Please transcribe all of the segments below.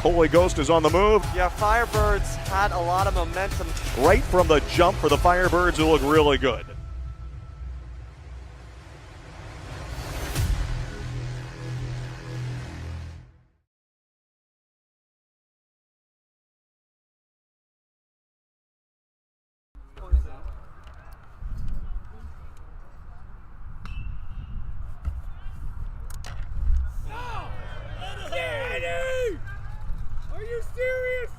Holy Ghost is on the move. Yeah, Firebirds had a lot of momentum. Right from the jump for the Firebirds, who look really good. Are you serious?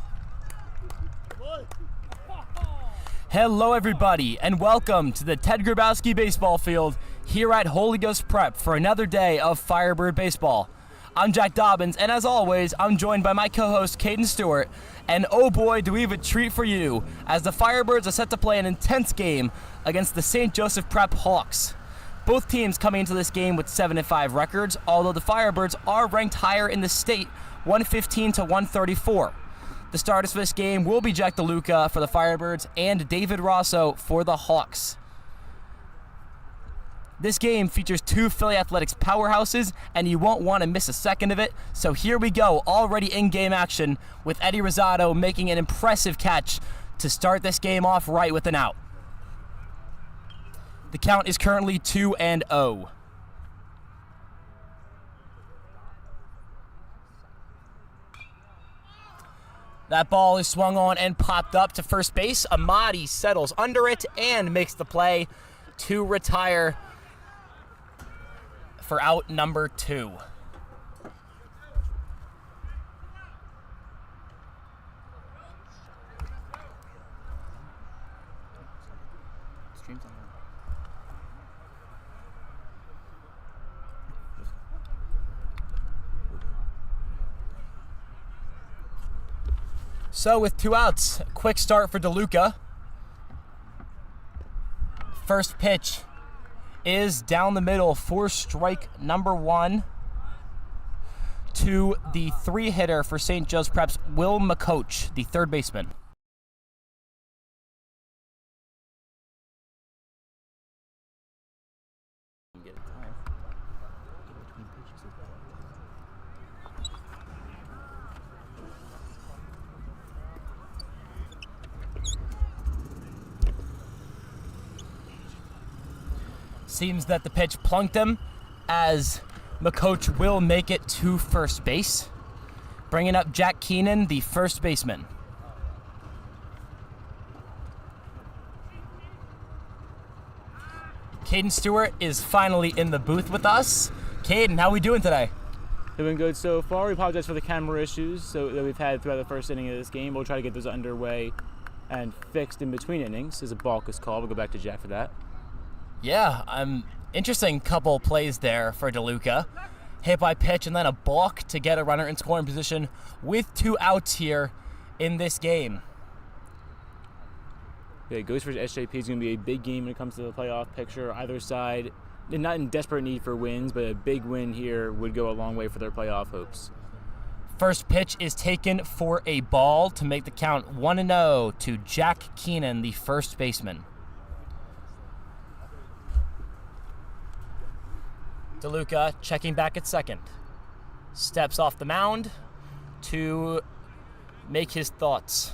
Hello everybody and welcome to the Ted Grabowski baseball field here at Holy Ghost Prep for another day of Firebird baseball. I'm Jack Dobbins and as always I'm joined by my co-host Caden Stewart, and oh boy do we have a treat for you as the Firebirds are set to play an intense game against the St. Joseph Prep Hawks. Both teams coming into this game with 7-5 records, although the Firebirds are ranked higher in the state, 115 to 134. The starters for this game will be Jack DeLuca for the Firebirds and David Rosso for the Hawks. This game features two Philly Athletics powerhouses, and you won't want to miss a second of it. So here we go, already in-game action with Eddie Rosado making an impressive catch to start this game off right with an out. The count is currently 2-0. That ball is swung on and popped up to first base. Amadi settles under it and makes the play to retire for out number 2. So with 2 outs, quick start for DeLuca. First pitch is down the middle for strike number 1 to the 3-hitter for St. Joe's Prep's Will McCoach, the third baseman. Seems that the pitch plunked him as McCoach will make it to first base. Bringing up Jack Keenan, the first baseman. Caden Stewart is finally in the booth with us. Caden, how are we doing today? Doing good so far. We apologize for the camera issues that we've had throughout the first inning of this game. We'll try to get those underway and fixed in between innings as a balk is called. We'll go back to Jack for that. Yeah, interesting couple plays there for DeLuca. Hit by pitch and then a balk to get a runner in scoring position with 2 outs here in this game. Yeah, Ghost versus SJP is going to be a big game when it comes to the playoff picture. Either side, they're not in desperate need for wins, but a big win here would go a long way for their playoff hopes. First pitch is taken for a ball to make the count 1-0 to Jack Keenan, the first baseman. DeLuca checking back at second. Steps off the mound to make his thoughts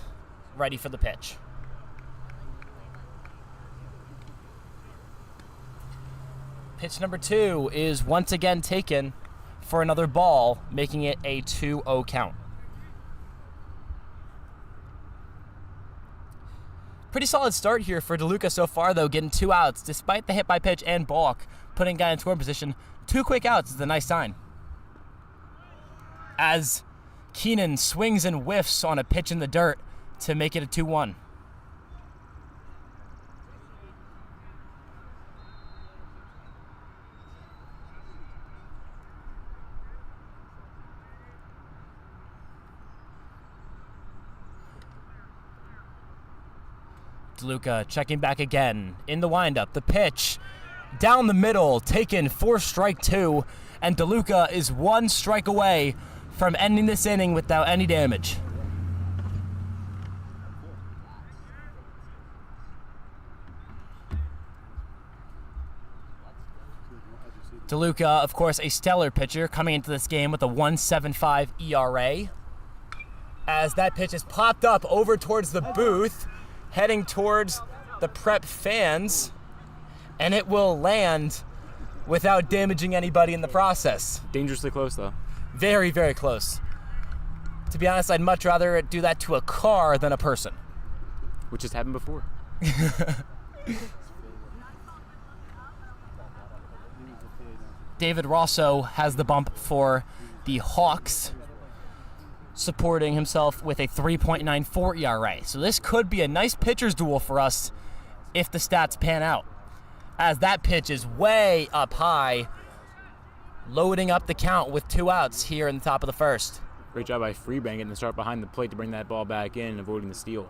ready for the pitch. Pitch number 2 is once again taken for another ball, making it a 2-0 count. Pretty solid start here for DeLuca so far, though, getting 2 outs despite the hit by pitch and balk, putting guy in scoring position. 2 quick outs is a nice sign. As Keenan swings and whiffs on a pitch in the dirt to make it a 2-1. DeLuca checking back again in the windup. The pitch down the middle, taken for strike 2, and DeLuca is 1 strike away from ending this inning without any damage. DeLuca, of course, a stellar pitcher coming into this game with a 1.75 ERA. as that pitch is popped up over towards the booth, heading towards the Prep fans, and it will land without damaging anybody in the process. Dangerously close, though. Very, very close. To be honest, I'd much rather do that to a car than a person. Which has happened before. David Rosso has the bump for the Hawks, supporting himself with a 3.94 ERA. So this could be a nice pitcher's duel for us if the stats pan out, as that pitch is way up high, loading up the count with 2 outs here in the top of the first. Great job by Freebank getting the start behind the plate to bring that ball back in, avoiding the steal.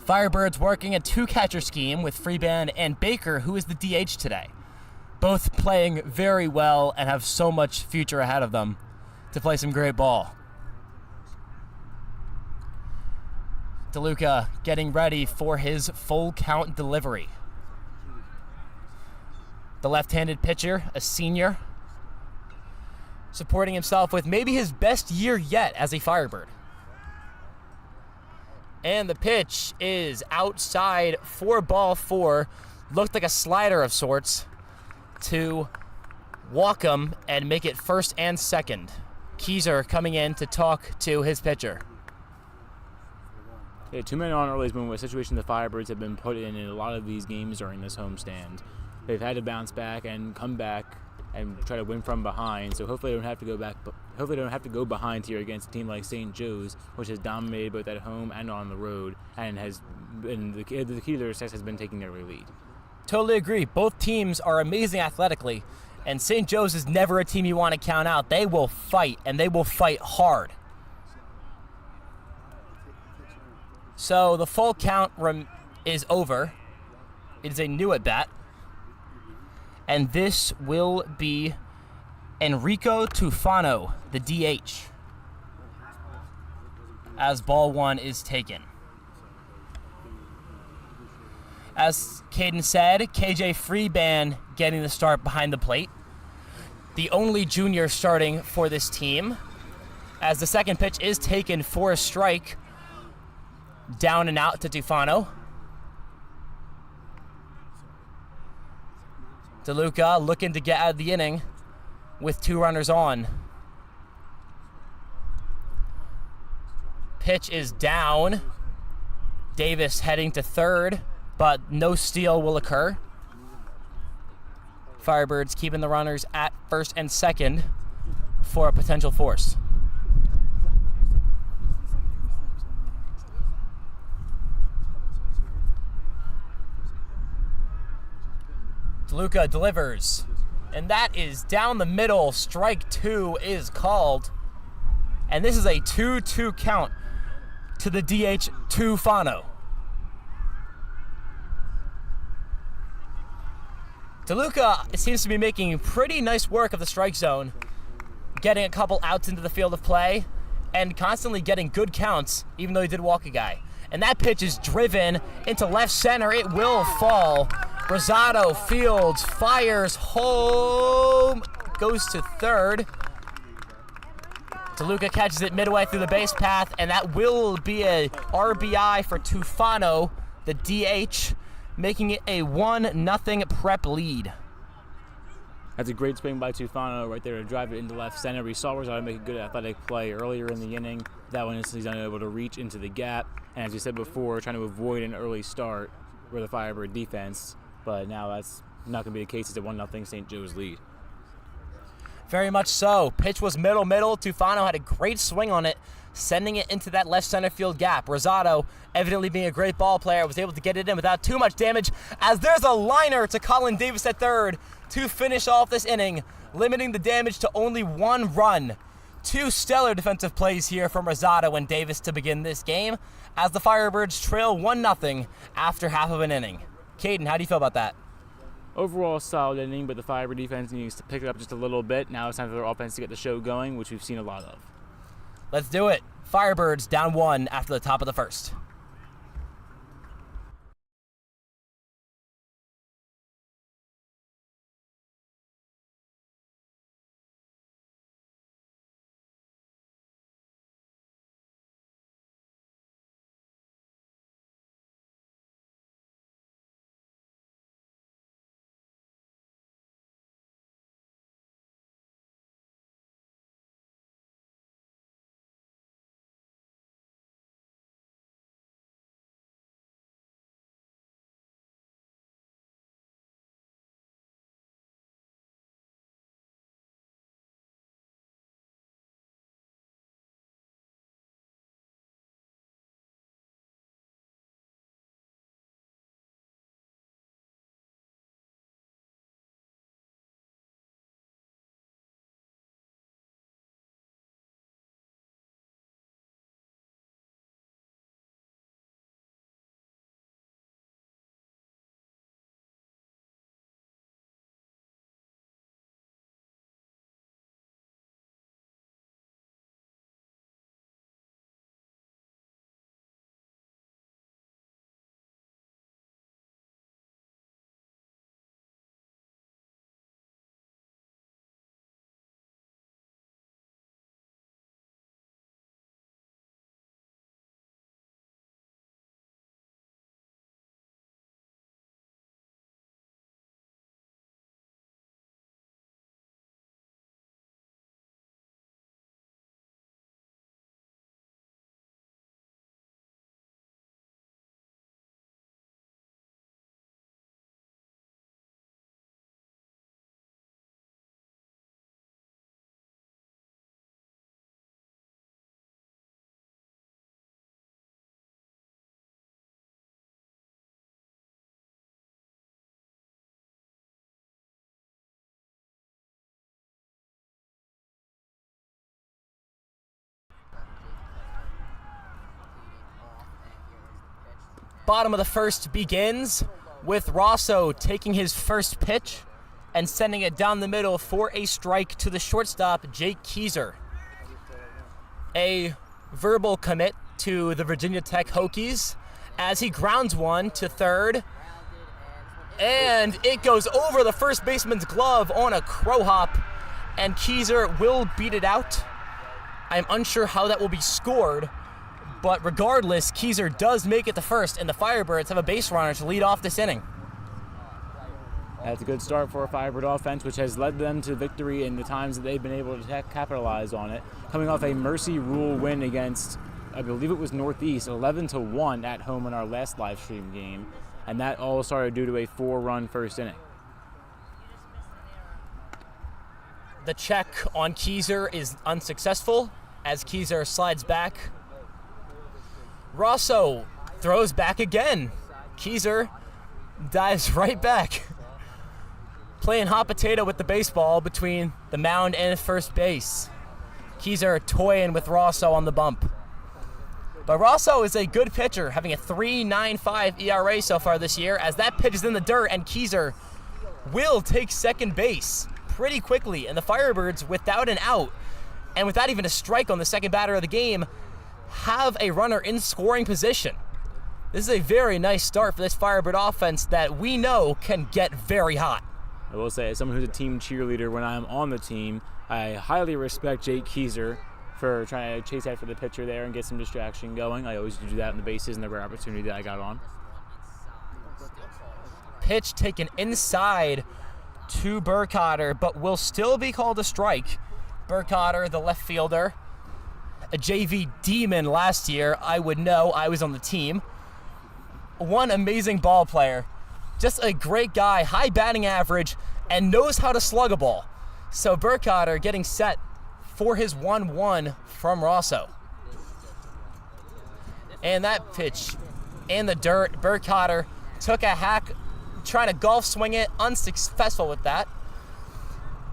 Firebirds working a 2-catcher scheme with Freeban and Baker, who is the DH today. Both playing very well and have so much future ahead of them to play some great ball. DeLuca getting ready for his full count delivery. The left-handed pitcher, a senior, supporting himself with maybe his best year yet as a Firebird. And the pitch is outside for ball 4. Looked like a slider of sorts to walk him and make it first and second. Keyser coming in to talk to his pitcher. Yeah, 2 men on early has been a situation the Firebirds have been put in a lot of these games during this homestand. They've had to bounce back and come back and try to win from behind. So hopefully they don't have to go back. Hopefully they don't have to go behind here against a team like St. Joe's, which has dominated both at home and on the road, and the key to their success has been taking their early lead. Totally agree. Both teams are amazing athletically, and St. Joe's is never a team you want to count out. They will fight, and they will fight hard. So the full count is over. It is a new at-bat. And this will be Enrico Tufano, the DH, as ball 1 is taken. As Caden said, KJ Freeban getting the start behind the plate. The only junior starting for this team, as the second pitch is taken for a strike, down and out to Tufano. DeLuca looking to get out of the inning with 2 runners on. Pitch is down. Davis heading to third, but no steal will occur. Firebirds keeping the runners at first and second for a potential force. DeLuca delivers, and that is down the middle. Strike 2 is called, and this is a 2-2 count to the DH Tufano. DeLuca seems to be making pretty nice work of the strike zone, getting a couple outs into the field of play, and constantly getting good counts, even though he did walk a guy. And that pitch is driven into left center. It will fall. Rosado fields, fires home, goes to third. DeLuca catches it midway through the base path, and that will be a RBI for Tufano, the DH, making it a 1-0 Prep lead. That's a great swing by Tufano right there to drive it into left center. We saw Rosado make a good athletic play earlier in the inning. That one is he's unable to reach into the gap. And as we said before, trying to avoid an early start for the Firebird defense. But now that's not going to be the case. It's a 1-0 St. Joe's lead. Very much so. Pitch was middle. Tufano had a great swing on it, sending it into that left center field gap. Rosado, evidently being a great ball player, was able to get it in without too much damage, as there's a liner to Colin Davis at third to finish off this inning, limiting the damage to only 1 run. 2 stellar defensive plays here from Rosado and Davis to begin this game, as the Firebirds trail 1-0 after half of an inning. Caden, how do you feel about that? Overall, solid inning, but the Firebird defense needs to pick it up just a little bit. Now it's time for their offense to get the show going, which we've seen a lot of. Let's do it. Firebirds down 1 after the top of the first. bottom of the first begins with Rosso taking his first pitch and sending it down the middle for a strike to the shortstop, Jake Keyser. A verbal commit to the Virginia Tech Hokies as he grounds one to third. And it goes over the first baseman's glove on a crow hop, and Keyser will beat it out. I'm unsure how that will be scored, but regardless, Keyser does make it to first, and the Firebirds have a base runner to lead off this inning. That's a good start for a Firebird offense, which has led them to victory in the times that they've been able to capitalize on it. Coming off a mercy rule win against, I believe it was Northeast, 11-1 at home in our last live stream game. And that all started due to a 4-run first inning. The check on Keyser is unsuccessful as Keyser slides back. Rosso throws back again. Keyser dives right back. Playing hot potato with the baseball between the mound and first base. Keyser toying with Rosso on the bump. But Rosso is a good pitcher, having a 3.95 ERA so far this year, as that pitch is in the dirt, and Keyser will take second base pretty quickly. And the Firebirds, without an out, and without even a strike on the second batter of the game, have a runner in scoring position. This is a very nice start for this Firebird offense that we know can get very hot. I will say, as someone who's a team cheerleader when I'm on the team, I highly respect Jake Keyser for trying to chase after the pitcher there and get some distraction going. I always do that in the bases and the rare opportunity that I got on. Pitch taken inside to Burkhardt, but will still be called a strike. Burkhardt, the left fielder, a JV demon last year. I would know, I was on the team. One amazing ball player. Just a great guy, high batting average, and knows how to slug a ball. So Burkhardt getting set for his 1-1 from Rosso. And that pitch in the dirt, Burkhardt took a hack, trying to golf swing it, unsuccessful with that,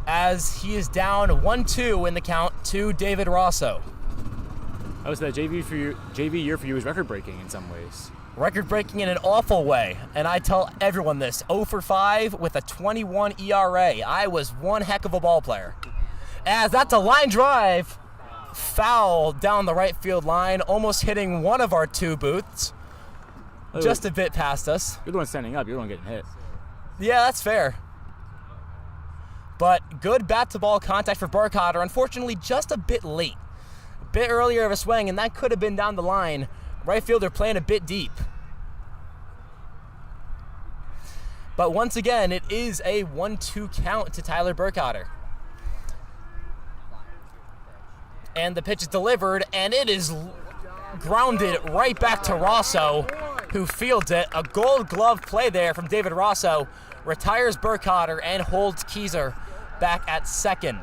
as he is down 1-2 in the count to David Rosso. I would say that JV year for you is record-breaking in some ways. Record-breaking in an awful way, and I tell everyone this, 0 for 5 with a 21 ERA. I was one heck of a ball player. As that's a line drive, foul down the right field line, almost hitting one of our two booths, just a bit past us. You're the one standing up, you're the one getting hit. Yeah, that's fair. But good bat-to-ball contact for Burkhardt, unfortunately just a bit late. A bit earlier of a swing, and that could have been down the line. Right fielder playing a bit deep. But once again, it is a 1-2 count to Tyler Burkhardt. And the pitch is delivered, and it is grounded right back to Rosso, who fields it. A gold glove play there from David Rosso. Retires Burkhardt and holds Keyser back at second.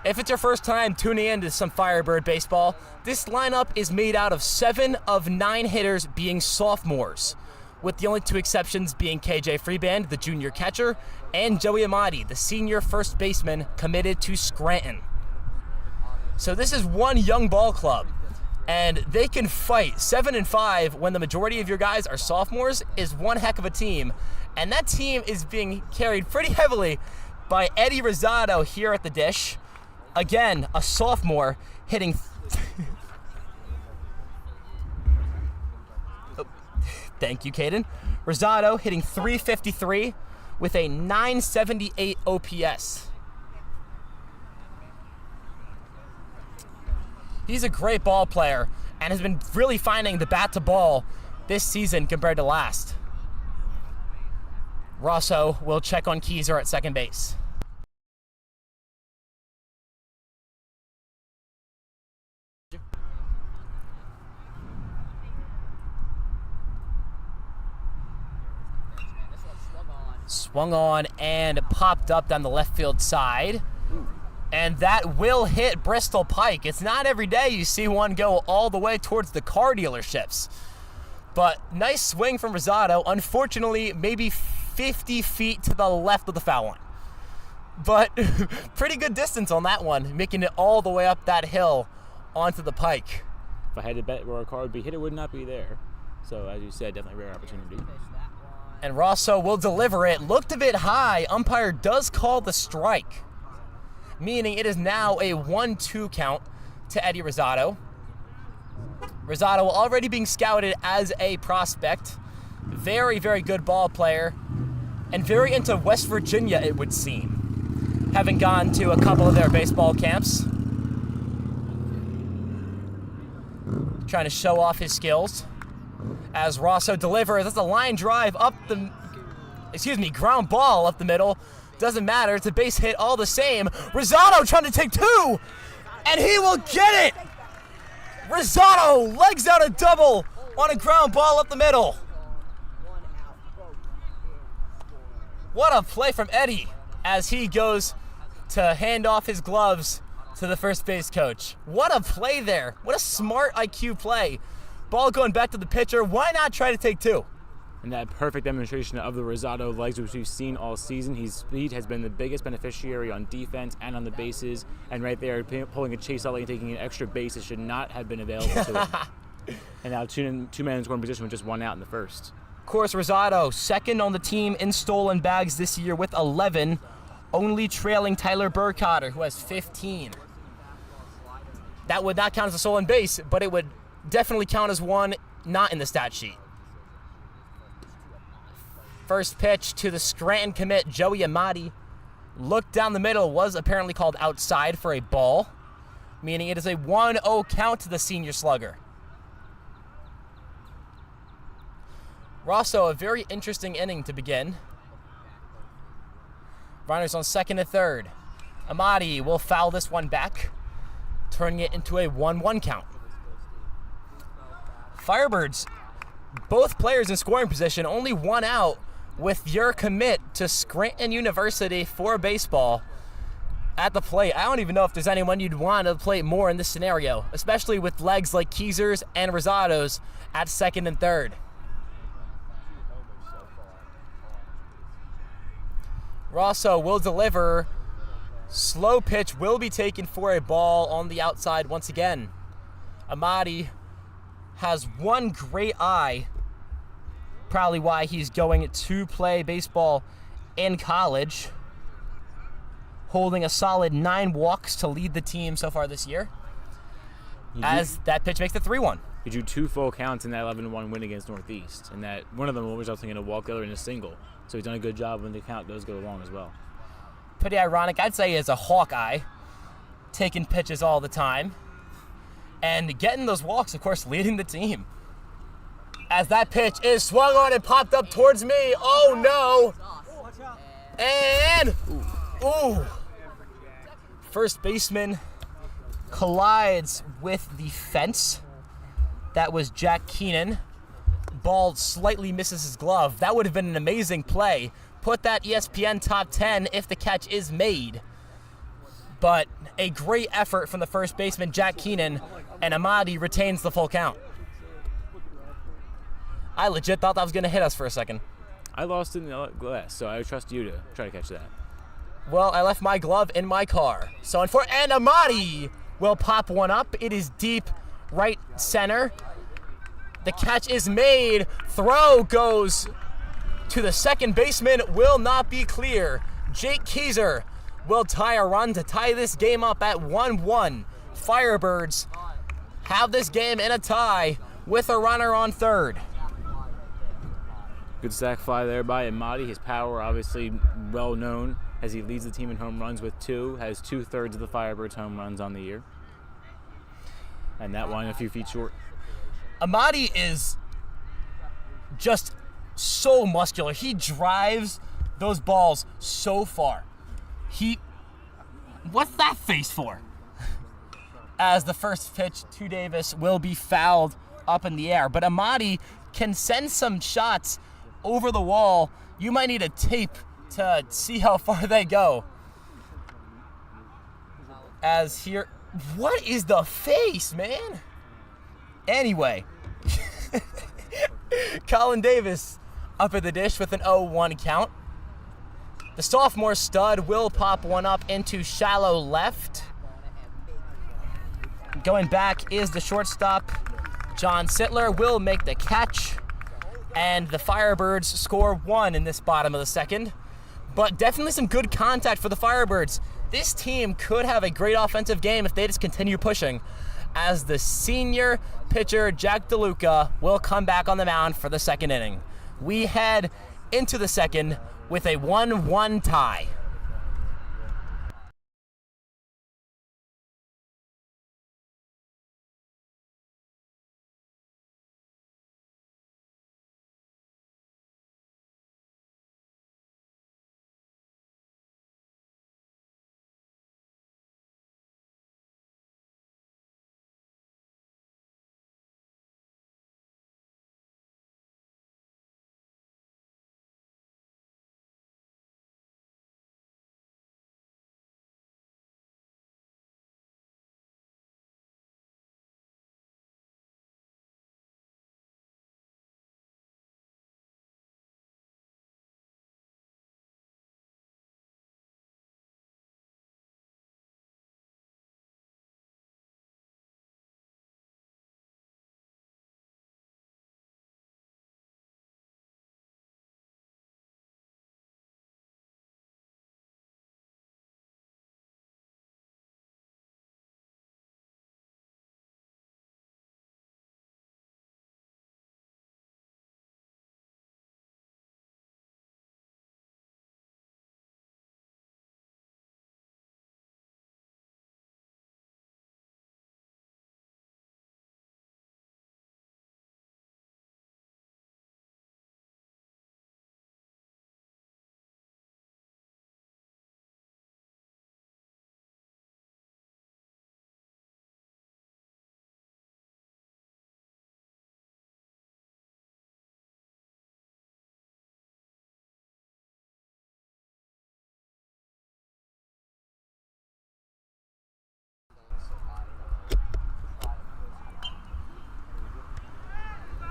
If it's your first time tuning in to some Firebird baseball, this lineup is made out of 7 of 9 hitters being sophomores, with the only 2 exceptions being KJ Freeband, the junior catcher, and Joey Amati, the senior first baseman committed to Scranton. So this is one young ball club, and they can fight. 7-5 when the majority of your guys are sophomores is one heck of a team, and that team is being carried pretty heavily by Eddie Rosado here at the dish. Again, a sophomore hitting thank you, Caden. Rosado hitting .353 with a .978 OPS. He's a great ball player and has been really finding the bat to ball this season compared to last. Rosso will check on Keyser at second base. Swung on and popped up down the left field side. And that will hit Bristol Pike. It's not every day you see one go all the way towards the car dealerships. But nice swing from Rosado. Unfortunately, maybe 50 feet to the left of the foul line. But pretty good distance on that one, making it all the way up that hill onto the Pike. If I had to bet where a car would be hit, it would not be there. So as you said, definitely a rare opportunity. And Rosso will deliver it. Looked a bit high. Umpire does call the strike, meaning it is now a 1-2 count to Eddie Rosado. Rosado already being scouted as a prospect. Very, very good ball player. And very into West Virginia, it would seem. Having gone to a couple of their baseball camps. Trying to show off his skills. As Rosso delivers, that's a line drive up the, ground ball up the middle. Doesn't matter, it's a base hit all the same. Rosado trying to take two, and he will get it! Rosado legs out a double on a ground ball up the middle. What a play from Eddie as he goes to hand off his gloves to the first base coach. What a play there. What a smart IQ play. Ball going back to the pitcher. Why not try to take two? And that perfect demonstration of the Rosado legs, which we've seen all season. His speed has been the biggest beneficiary on defense and on the bases. And right there, pulling a chase out and taking an extra base that should not have been available to him. And now two-man in scoring position with just one out in the first. Of course, Rosado, second on the team in stolen bags this year with 11, only trailing Tyler Burkhardt, who has 15. That would not count as a stolen base, but it would definitely count as one not in the stat sheet. First pitch to the Scranton commit, Joey Amati. Looked down the middle, was apparently called outside for a ball, meaning it is a 1-0 count to the senior slugger. Rosso, a very interesting inning to begin. Runners on second and third. Amati will foul this one back, turning it into a 1-1 count. Firebirds, both players in scoring position, only one out with your commit to Scranton University for baseball at the plate. I don't even know if there's anyone you'd want to play more in this scenario, especially with legs like Keezer's and Rosado's at second and third. Rosso will deliver. Slow pitch will be taken for a ball on the outside once again. Amati has one great eye, probably why he's going to play baseball in college, holding a solid 9 walks to lead the team so far this year, as that pitch makes it 3-1. He drew 2 full counts in that 11-1 win against Northeast, and that one of them will resulting in a walk, the other in a single. So he's done a good job when the count does go along as well. Pretty ironic. I'd say he is a Hawkeye, taking pitches all the time, and getting those walks, of course, leading the team. As that pitch is swung on and popped up towards me. Oh, no. And, ooh. First baseman collides with the fence. That was Jack Keenan. Ball slightly misses his glove. That would have been an amazing play. Put that ESPN top 10 if the catch is made. But a great effort from the first baseman, Jack Keenan, and Amati retains the full count. I legit thought that was going to hit us for a second. I lost in the glass, so I trust you to try to catch that. Well, I left my glove in my car. And Amati will pop one up. It is deep right center. The catch is made. Throw goes to the second baseman. Will not be clear. Jake Keezer will tie a run to tie this game up at 1-1. Firebirds have this game in a tie with a runner on third. Good sac fly there by Amati. His power obviously well known as he leads the team in home runs with 2, has 2/3 of the Firebirds home runs on the year. And that one a few feet short. Amati is just so muscular. He drives those balls so far. What's that face for? As the first pitch to Davis will be fouled up in the air. But Amati can send some shots over the wall. You might need a tape to see how far they go. As here, what is the face, man? Anyway, Colin Davis up at the dish with an 0-1 count. The sophomore stud will pop one up into shallow left. Going back is the shortstop, John Sittler will make the catch, and the Firebirds score 1 in this bottom of the second. But definitely some good contact for the Firebirds. This team could have a great offensive game if they just continue pushing, as the senior pitcher, Jack DeLuca, will come back on the mound for the second inning. We head into the second with a 1-1 tie.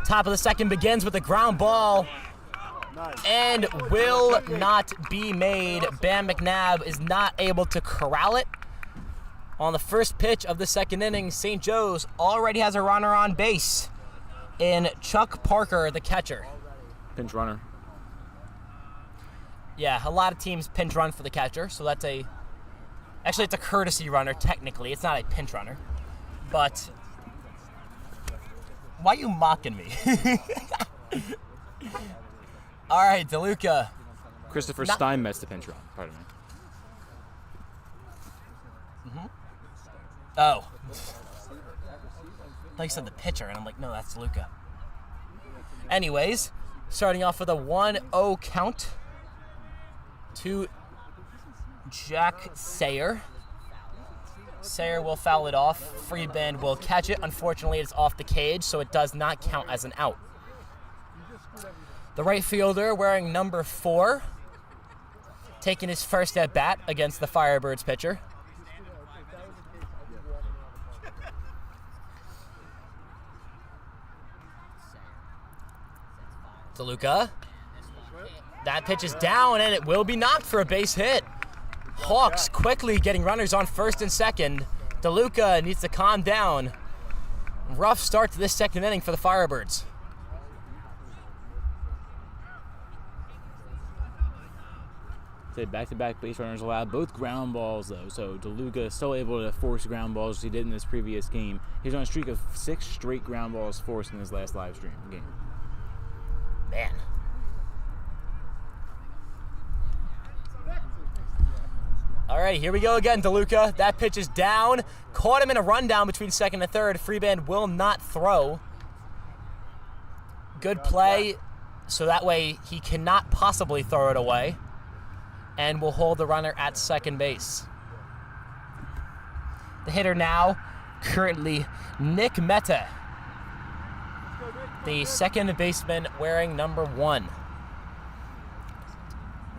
Top of the second begins with a ground ball and will not be made. Bam McNabb is not able to corral it. On the first pitch of the second inning, St. Joe's already has a runner on base in Chuck Parker, the catcher. Pinch runner. Yeah, a lot of teams pinch run for the catcher, so that's actually it's a courtesy runner technically. It's not a pinch runner. But why are you mocking me? All right, DeLuca. Christopher Steinmetz the pinch run. Pardon me. Oh. I thought you said the pitcher, and I'm like, no, that's DeLuca. Anyways, starting off with a 1-0 count to Jack Sayer. Sayer will foul it off. Freeband will catch it. Unfortunately, it's off the cage, so it does not count as an out. The right fielder, wearing number 4, taking his first at bat against the Firebirds pitcher. DeLuca. That pitch is down, and it will be knocked for a base hit. Hawks quickly getting runners on first and second. DeLuca needs to calm down. Rough start to this second inning for the Firebirds. Say back-to-back base runners allowed, both ground balls though. So DeLuca is still able to force ground balls as he did in this previous game. He's on a streak of 6 straight ground balls forced in his last live stream game. Man. All right, here we go again, DeLuca. That pitch is down. Caught him in a rundown between second and third. Freeband will not throw. Good play, so that way he cannot possibly throw it away. And will hold the runner at second base. The hitter now, currently Nick Mehta, the second baseman wearing number 1.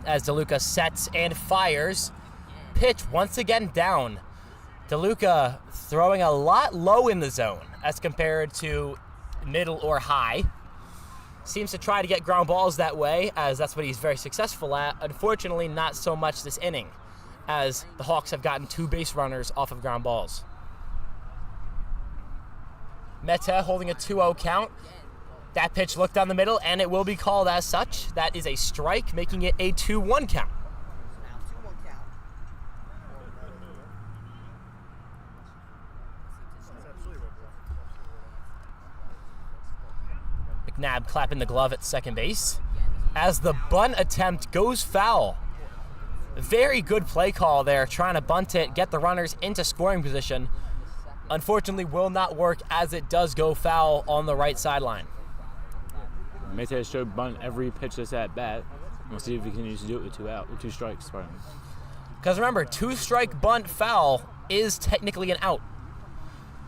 As DeLuca sets and fires. Pitch once again down. DeLuca throwing a lot low in the zone as compared to middle or high. Seems to try to get ground balls that way, as that's what he's very successful at. Unfortunately, not so much this inning, as the Hawks have gotten 2 base runners off of ground balls. Mete holding a 2-0 count. That pitch looked down the middle, and it will be called as such. That is a strike, making it a 2-1 count. McNabb clapping the glove at second base as the bunt attempt goes foul. Very good play call there, trying to bunt it, get the runners into scoring position. Unfortunately, will not work as it does go foul on the right sideline. Mete has showed bunt every pitch that's at bat. We'll see if he continues to do it with two strikes. Because remember, 2-strike bunt foul is technically an out.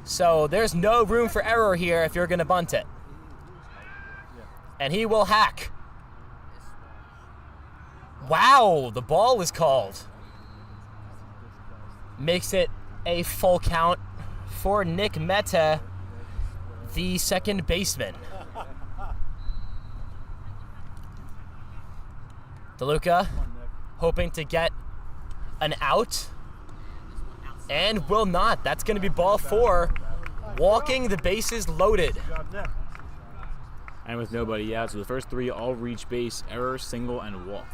So there's no room for error here if you're going to bunt it. And he will hack. Wow, the ball is called. Makes it a full count for Nick Mete, the second baseman. DeLuca hoping to get an out and will not. That's going to be ball 4. Walking, the bases loaded. And with nobody out, so the first 3 all reach base, error, single, and walk.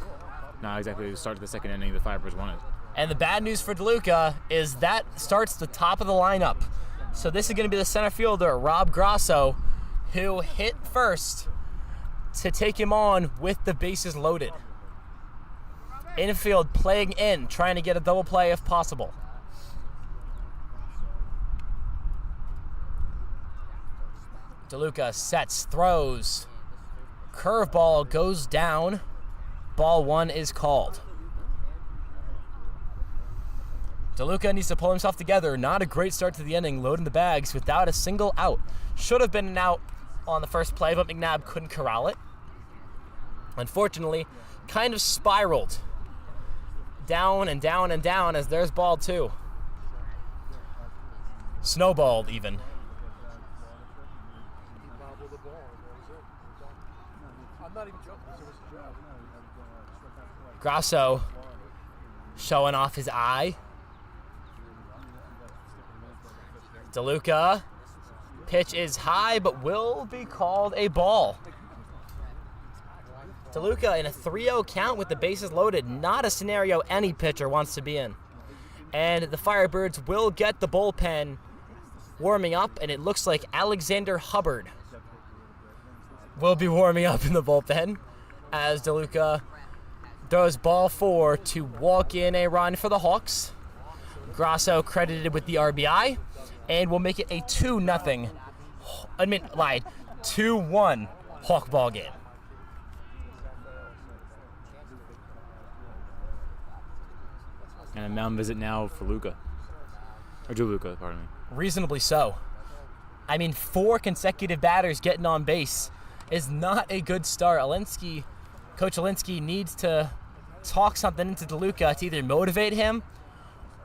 Not exactly the start of the second inning the Firebirds wanted. And the bad news for DeLuca is that starts the top of the lineup. So this is going to be the center fielder, Rob Grasso, who hit first to take him on with the bases loaded. Infield playing in, trying to get a double play if possible. DeLuca sets, throws. Curveball goes down. Ball 1 is called. DeLuca needs to pull himself together. Not a great start to the inning, loading the bags without a single out. Should have been an out on the first play, but McNabb couldn't corral it. Unfortunately, kind of spiraled down and down and down as there's ball 2. Snowballed even. Grasso showing off his eye. DeLuca, pitch is high but will be called a ball. DeLuca in a 3-0 count with the bases loaded. Not a scenario any pitcher wants to be in. And the Firebirds will get the bullpen warming up, and it looks like Alexander Hubbard will be warming up in the bullpen as DeLuca throws ball 4 to walk in a run for the Hawks. Grasso credited with the RBI, and we'll make it a 2-1 Hawk ball game. And a mound visit now for Luca. Or DeLuca, pardon me. Reasonably so. 4 consecutive batters getting on base is not a good start. Coach Alinsky needs to talk something into DeLuca to either motivate him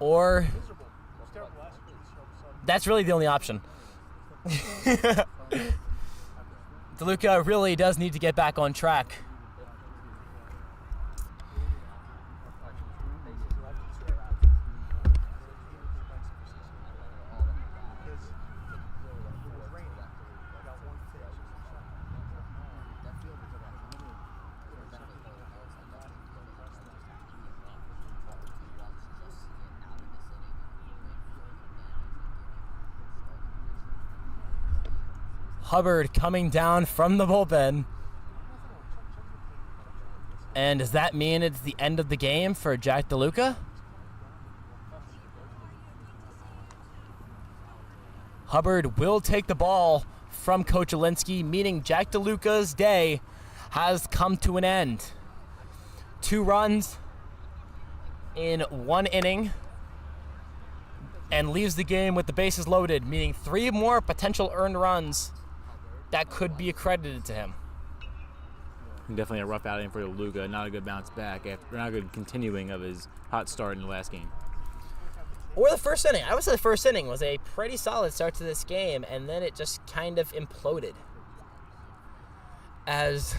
or that's really the only option. DeLuca really does need to get back on track. Hubbard coming down from the bullpen. And does that mean it's the end of the game for Jack DeLuca? Hubbard will take the ball from Coach Alinsky, meaning Jack DeLuca's day has come to an end. 2 runs in 1 inning and leaves the game with the bases loaded, meaning 3 more potential earned runs that could be accredited to him. Definitely a rough outing for DeLuca. Not a good bounce back after not a good continuing of his hot start in the last game. Or the first inning. I would say the first inning was a pretty solid start to this game, and then it just kind of imploded. As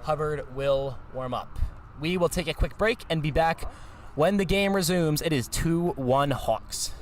Hubbard will warm up. We will take a quick break and be back When the game resumes, it is 2-1 Hawks.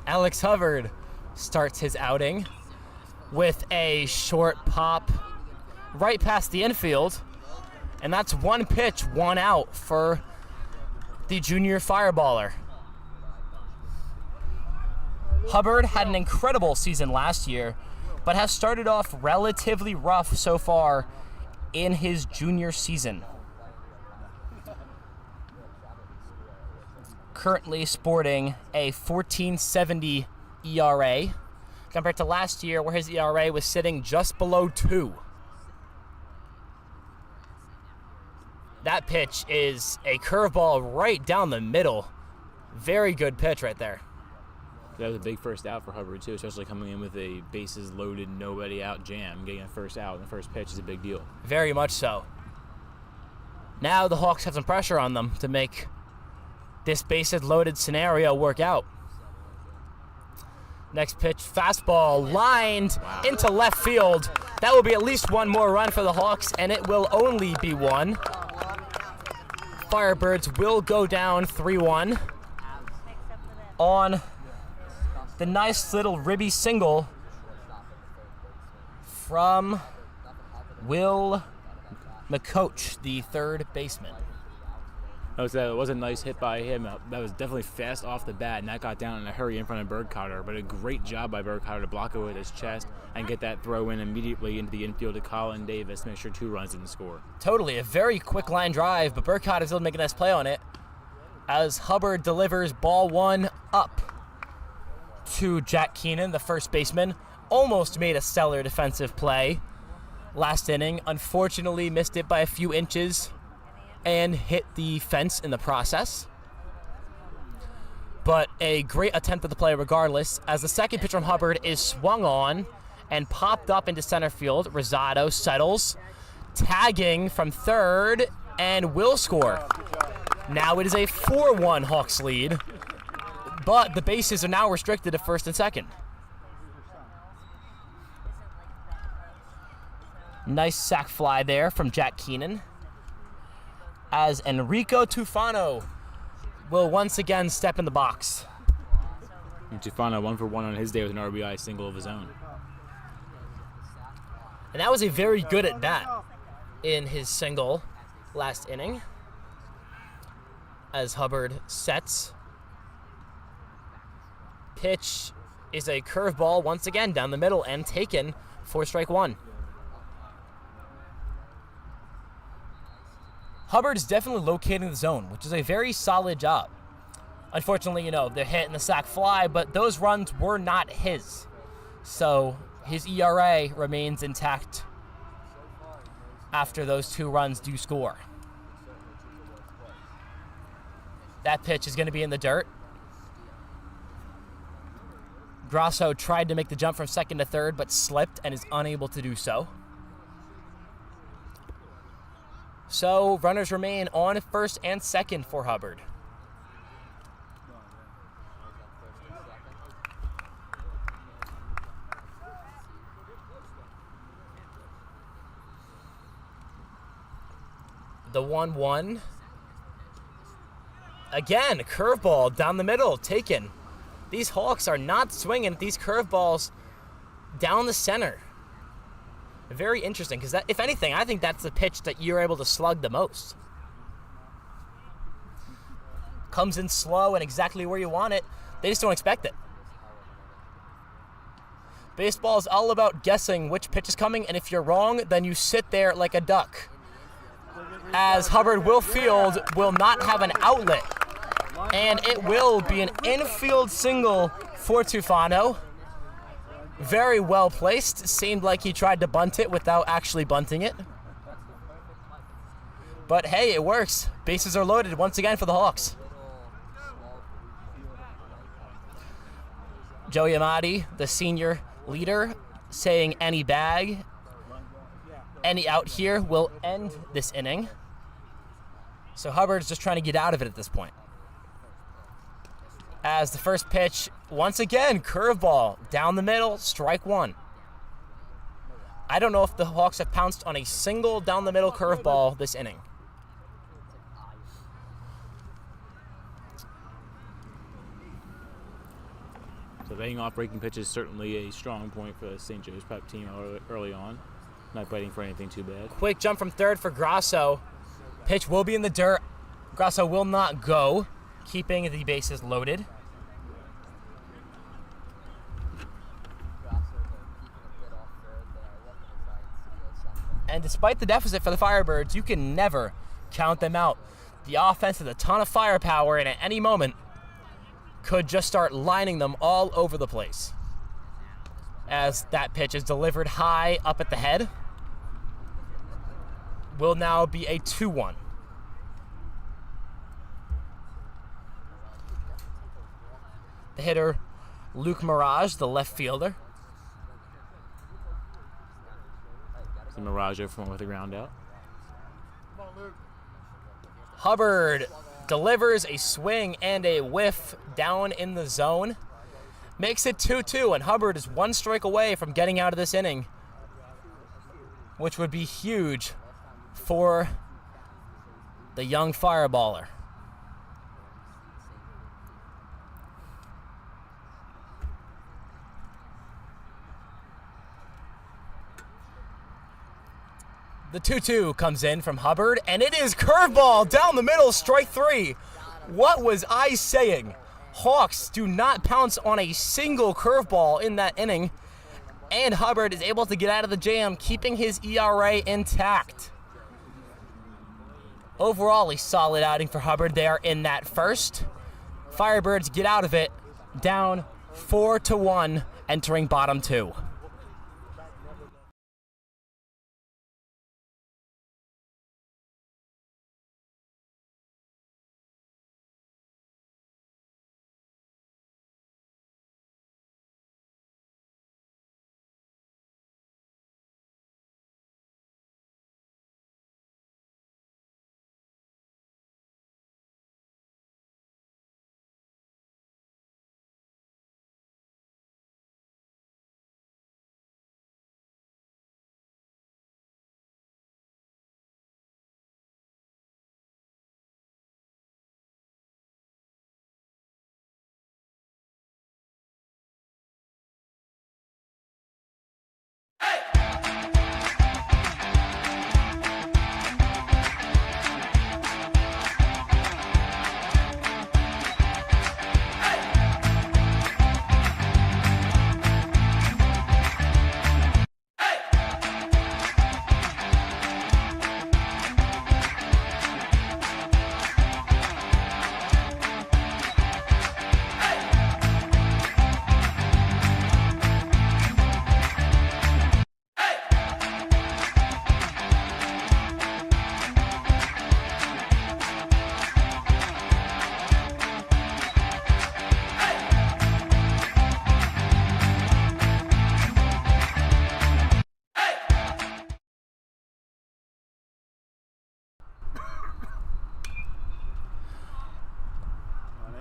Alex Hubbard starts his outing with a short pop right past the infield, and that's one pitch, one out for the junior fireballer. Hubbard had an incredible season last year, but has started off relatively rough so far in his junior season. Currently sporting a 14.70 ERA compared to last year where his ERA was sitting just below 2. That pitch is a curveball right down the middle. Very good pitch right there. That was a big first out for Hubbard, too, especially coming in with a bases loaded, nobody out jam. Getting a first out in the first pitch is a big deal. Very much so. Now the Hawks have some pressure on them to make this bases loaded scenario work out. Next pitch, fastball lined into left field. That will be at least one more run for the Hawks, and it will only be one. Firebirds will go down 3-1 on the nice little ribby single from Will McCoach, the third baseman. It was a nice hit by him. That was definitely fast off the bat, and that got down in a hurry in front of Bergcotter. But a great job by Bergcotter to block it with his chest and get that throw in immediately into the infield to Colin Davis to make sure 2 runs didn't score. Totally, a very quick line drive, but Bergcotter is able to make a nice play on it as Hubbard delivers ball 1 up to Jack Keenan, the first baseman. Almost made a stellar defensive play last inning. Unfortunately, missed it by a few inches and hit the fence in the process. But a great attempt at the play regardless, as the second pitch from Hubbard is swung on and popped up into center field. Rosado settles, tagging from third, and will score. Now it is a 4-1 Hawks lead, but the bases are now restricted to first and second. Nice sac fly there from Jack Keenan, as Enrico Tufano will once again step in the box. And Tufano 1 for 1 on his day with an RBI single of his own. And that was a very good at bat in his single last inning, as Hubbard sets. Pitch is a curveball once again down the middle and taken for strike 1. Hubbard is definitely locating the zone, which is a very solid job. Unfortunately, they're hit in the sac fly, but those runs were not his. So his ERA remains intact after those 2 runs do score. That pitch is going to be in the dirt. Grasso tried to make the jump from second to third, but slipped and is unable to do so. So runners remain on first and second for Hubbard. The 1-1. Again, curveball down the middle, taken. These Hawks are not swinging at these curveballs down the center. Very interesting, because if anything, I think that's the pitch that you're able to slug the most. Comes in slow and exactly where you want it. They just don't expect it. Baseball is all about guessing which pitch is coming, and if you're wrong, then you sit there like a duck. As Hubbard will not have an outlet, and it will be an infield single for Tufano. Very well placed. Seemed like he tried to bunt it without actually bunting it. But hey, it works. Bases are loaded once again for the Hawks. Joey Amati, the senior leader, saying any bag, any out here will end this inning. So Hubbard's just trying to get out of it at this point. As the first pitch, once again, curveball down the middle, strike 1. I don't know if the Hawks have pounced on a single down the middle curveball this inning. So laying off breaking pitches is certainly a strong point for the St. Joe's Prep team early on. Not biting for anything too bad. Quick jump from third for Grasso. Pitch will be in the dirt. Grasso will not go, keeping the bases loaded. And despite the deficit for the Firebirds, you can never count them out. The offense has a ton of firepower, and at any moment could just start lining them all over the place. As that pitch is delivered high up at the head, will now be a 2-1. The hitter, Luke Mirage, the left fielder. The Mirage from with the ground out. Hubbard delivers a swing and a whiff down in the zone. Makes it 2-2, and Hubbard is 1 strike away from getting out of this inning, which would be huge for the young fireballer. The 2-2 comes in from Hubbard, and it is curveball down the middle, strike 3. What was I saying? Hawks do not pounce on a single curveball in that inning, and Hubbard is able to get out of the jam, keeping his ERA intact. Overall, a solid outing for Hubbard there in that first. Firebirds get out of it, down 4-1, entering bottom 2.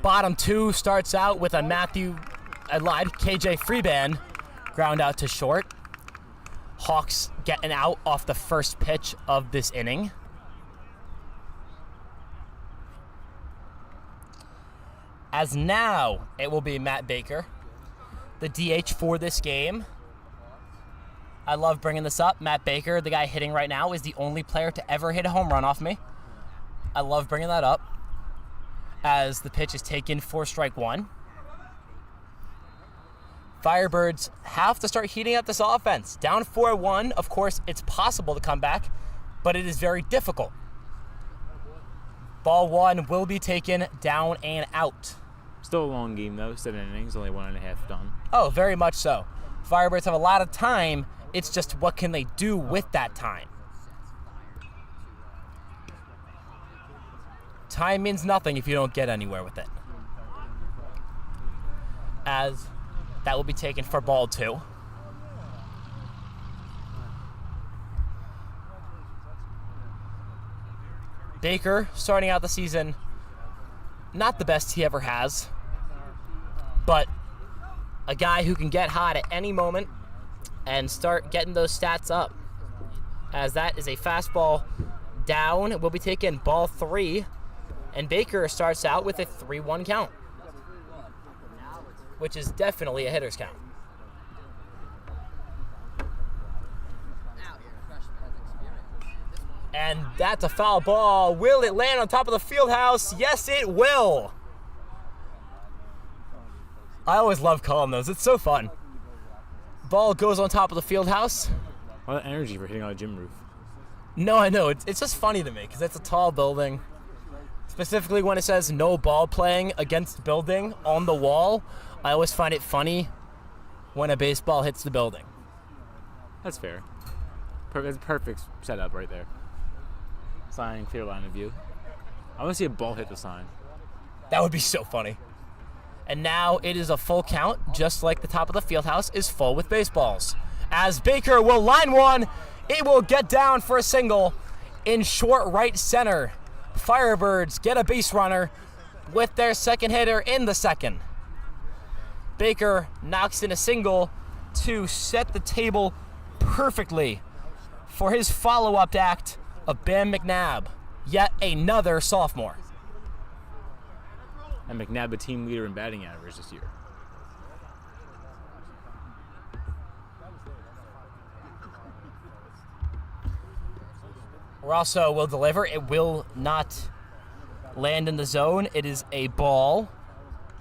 Bottom 2 starts out with a KJ Freeband ground out to short. Hawks getting out off the first pitch of this inning. As now it will be Matt Baker, the DH for this game. I love bringing this up. Matt Baker, the guy hitting right now, is the only player to ever hit a home run off me. I love bringing that up as the pitch is taken for strike one. Firebirds have to start heating up this offense. Down 4-1, of course, it's possible to come back, but it is very difficult. Ball one will be taken down and out. Still a long game, though. 7 innings, only 1.5 done. Oh, very much so. Firebirds have a lot of time. It's just what can they do with that time? Time means nothing if you don't get anywhere with it. As that will be taken for ball two. Baker, starting out the season, not the best he ever has, but a guy who can get hot at any moment and start getting those stats up. As that is a fastball down, will be taken ball three, and Baker starts out with a 3-1 count, which is definitely a hitter's count. And that's a foul ball. Will it land on top of the field house? Yes, it will. I always love calling those. It's so fun. Ball goes on top of the field house. A lot of energy for hitting on a gym roof. No, I know. It's just funny to me because it's a tall building. Specifically when it says no ball playing against building on the wall, I always find it funny when a baseball hits the building. That's fair. It's a perfect setup right there. Sign, clear line of view. I want to see a ball hit the sign. That would be so funny. And now it is a full count, just like the top of the field house is full with baseballs. As Baker will line one, it will get down for a single in short right center. Firebirds get a base runner with their second hitter in the second. Baker knocks in a single to set the table perfectly for his follow-up act of Bam McNabb, yet another sophomore. And McNabb, the team leader in batting average this year. Rosso will deliver. It will not land in the zone. It is a ball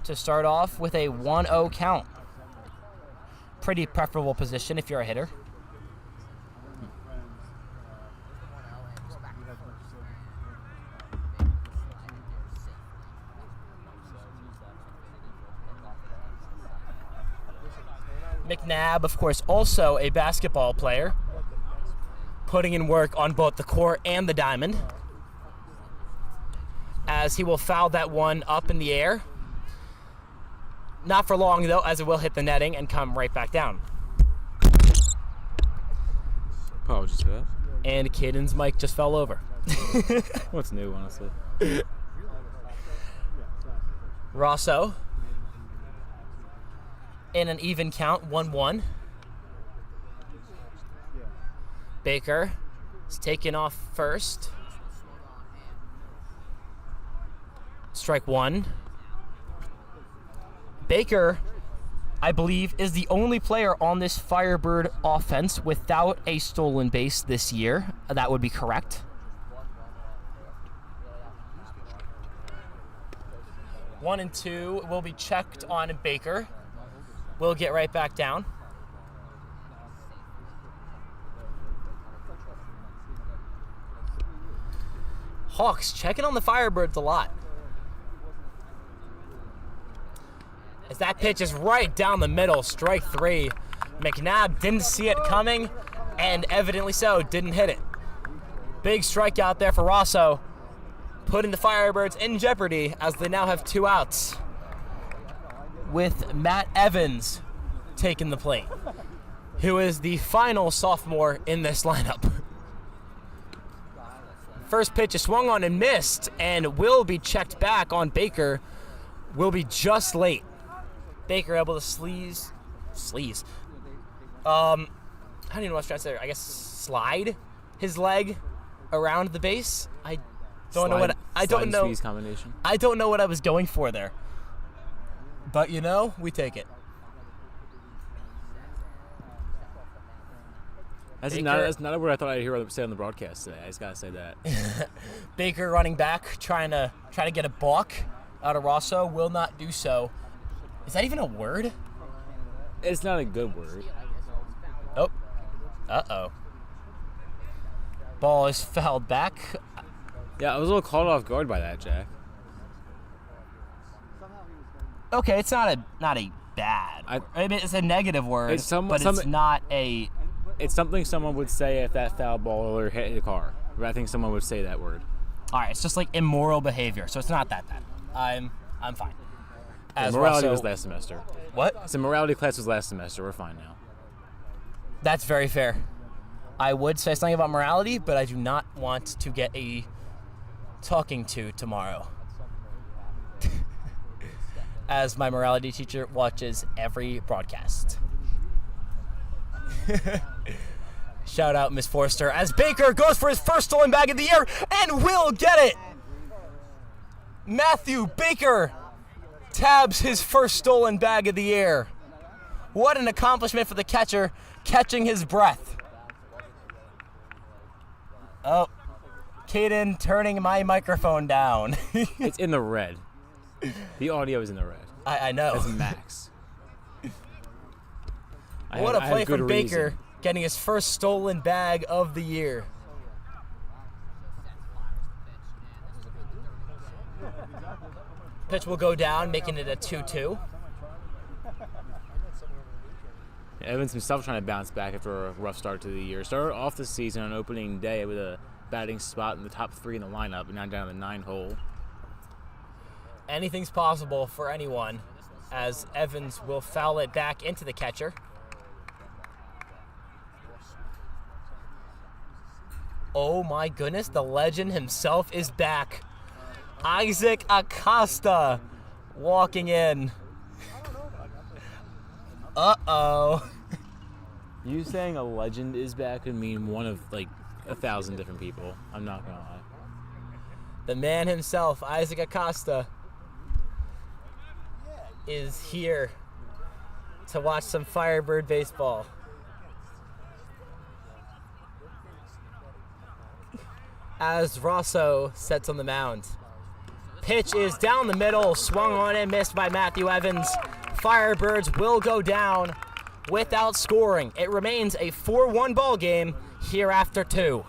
to start off with a 1-0 count. Pretty preferable position if you're a hitter. McNabb, of course, also a basketball player, putting in work on both the court and the diamond, as he will foul that one up in the air. Not for long, though, as it will hit the netting and come right back down. Apologies for that. And Caden's mic just fell over. What's new, honestly? Rosso in an even count, 1-1. Baker is taken off first. Strike one. Baker, I believe, is the only player on this Firebird offense without a stolen base this year. That would be correct. One and two will be checked on Baker. We'll get right back down. Hawks checking on the Firebirds a lot. As that pitch is right down the middle, strike three. McNabb didn't see it coming, and evidently so, didn't hit it. Big strikeout there for Rosso, putting the Firebirds in jeopardy as they now have 2 outs, with Matt Evans taking the plate, who is the final sophomore in this lineup. First pitch is swung on and missed, and will be checked back on Baker will be just late. Baker able to sleaze. I don't even know what I was trying to say. I guess slide his leg around the base. I don't know what Squeeze combination. I don't know what I was going for there. But we take it. That's not a word I thought I'd hear say on the broadcast today. I just gotta say that. Baker running back, trying to get a balk out of Rosso, will not do so. Is that even a word? It's not a good word. Oh. Uh-oh. Ball is fouled back. Yeah, I was a little caught off guard by that, Jack. Okay, it's not a bad. I mean, it's a negative word, it's not a. It's something someone would say if that foul baller hit a car. But I think someone would say that word. All right, it's just like immoral behavior, so it's not that bad. I'm fine. Morality was last semester. What? So morality class was last semester. We're fine now. That's very fair. I would say something about morality, but I do not want to get a talking to tomorrow. As my morality teacher watches every broadcast. Shout out, Miss Forster, as Baker goes for his first stolen bag of the year and will get it. Matthew Baker tabs his first stolen bag of the year. What an accomplishment for the catcher, catching his breath. Oh, Caden turning my microphone down. It's in the red. The audio is in the red. I know. That's max. What a play from Baker, getting his first stolen bag of the year. Pitch will go down, making it a 2-2. Evans himself trying to bounce back after a rough start to the year. Started off the season on opening day with a batting spot in the top 3 in the lineup, and now down to the 9 hole. Anything's possible for anyone, as Evans will foul it back into the catcher. Oh my goodness, the legend himself is back. Isaac Acosta walking in. Uh-oh. You saying a legend is back would mean one of like 1,000 different people. I'm not gonna lie. The man himself, Isaac Acosta, is here to watch some Firebird baseball. As Rosso sets on the mound. Pitch is down the middle, swung on and missed by Matthew Evans. Firebirds will go down without scoring. It remains a 4-1 ball game here after 2.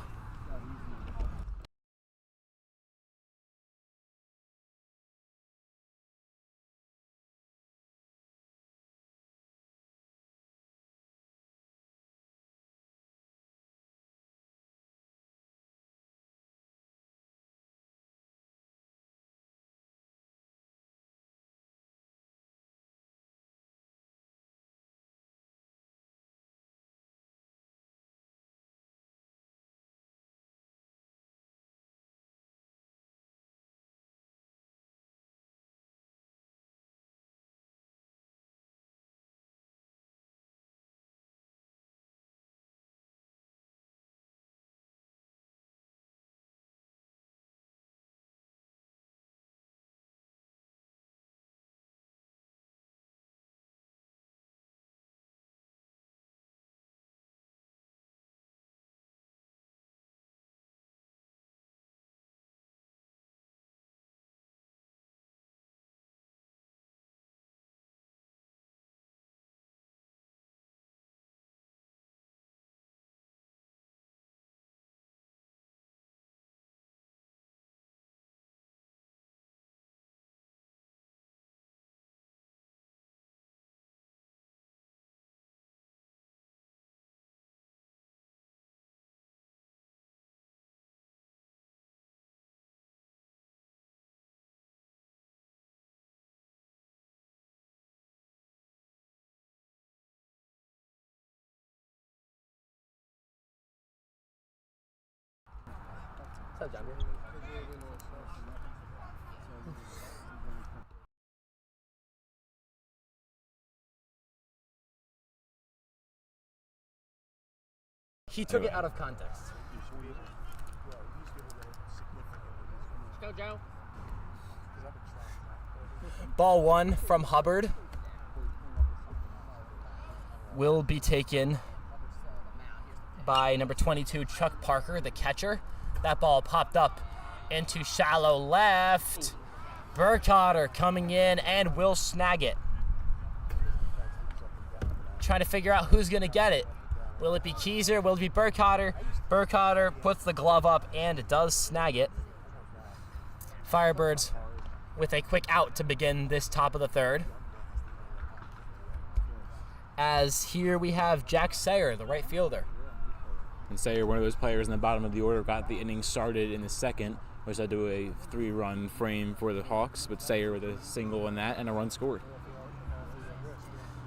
What's up, John? He took it out of context. Go, Joe. Ball 1 from Hubbard will be taken by number 22, Chuck Parker, the catcher. That ball popped up into shallow left. Burkhardt coming in and will snag it. Trying to figure out who's going to get it. Will it be Keyser? Will it be Burkhardt? Burkhardt puts the glove up and does snag it. Firebirds with a quick out to begin this top of the third. As here we have Jack Sayer, the right fielder. And Sayer, one of those players in the bottom of the order, got the inning started in the second, which led to a 3-run frame for the Hawks, but Sayer with a single in that and a run scored.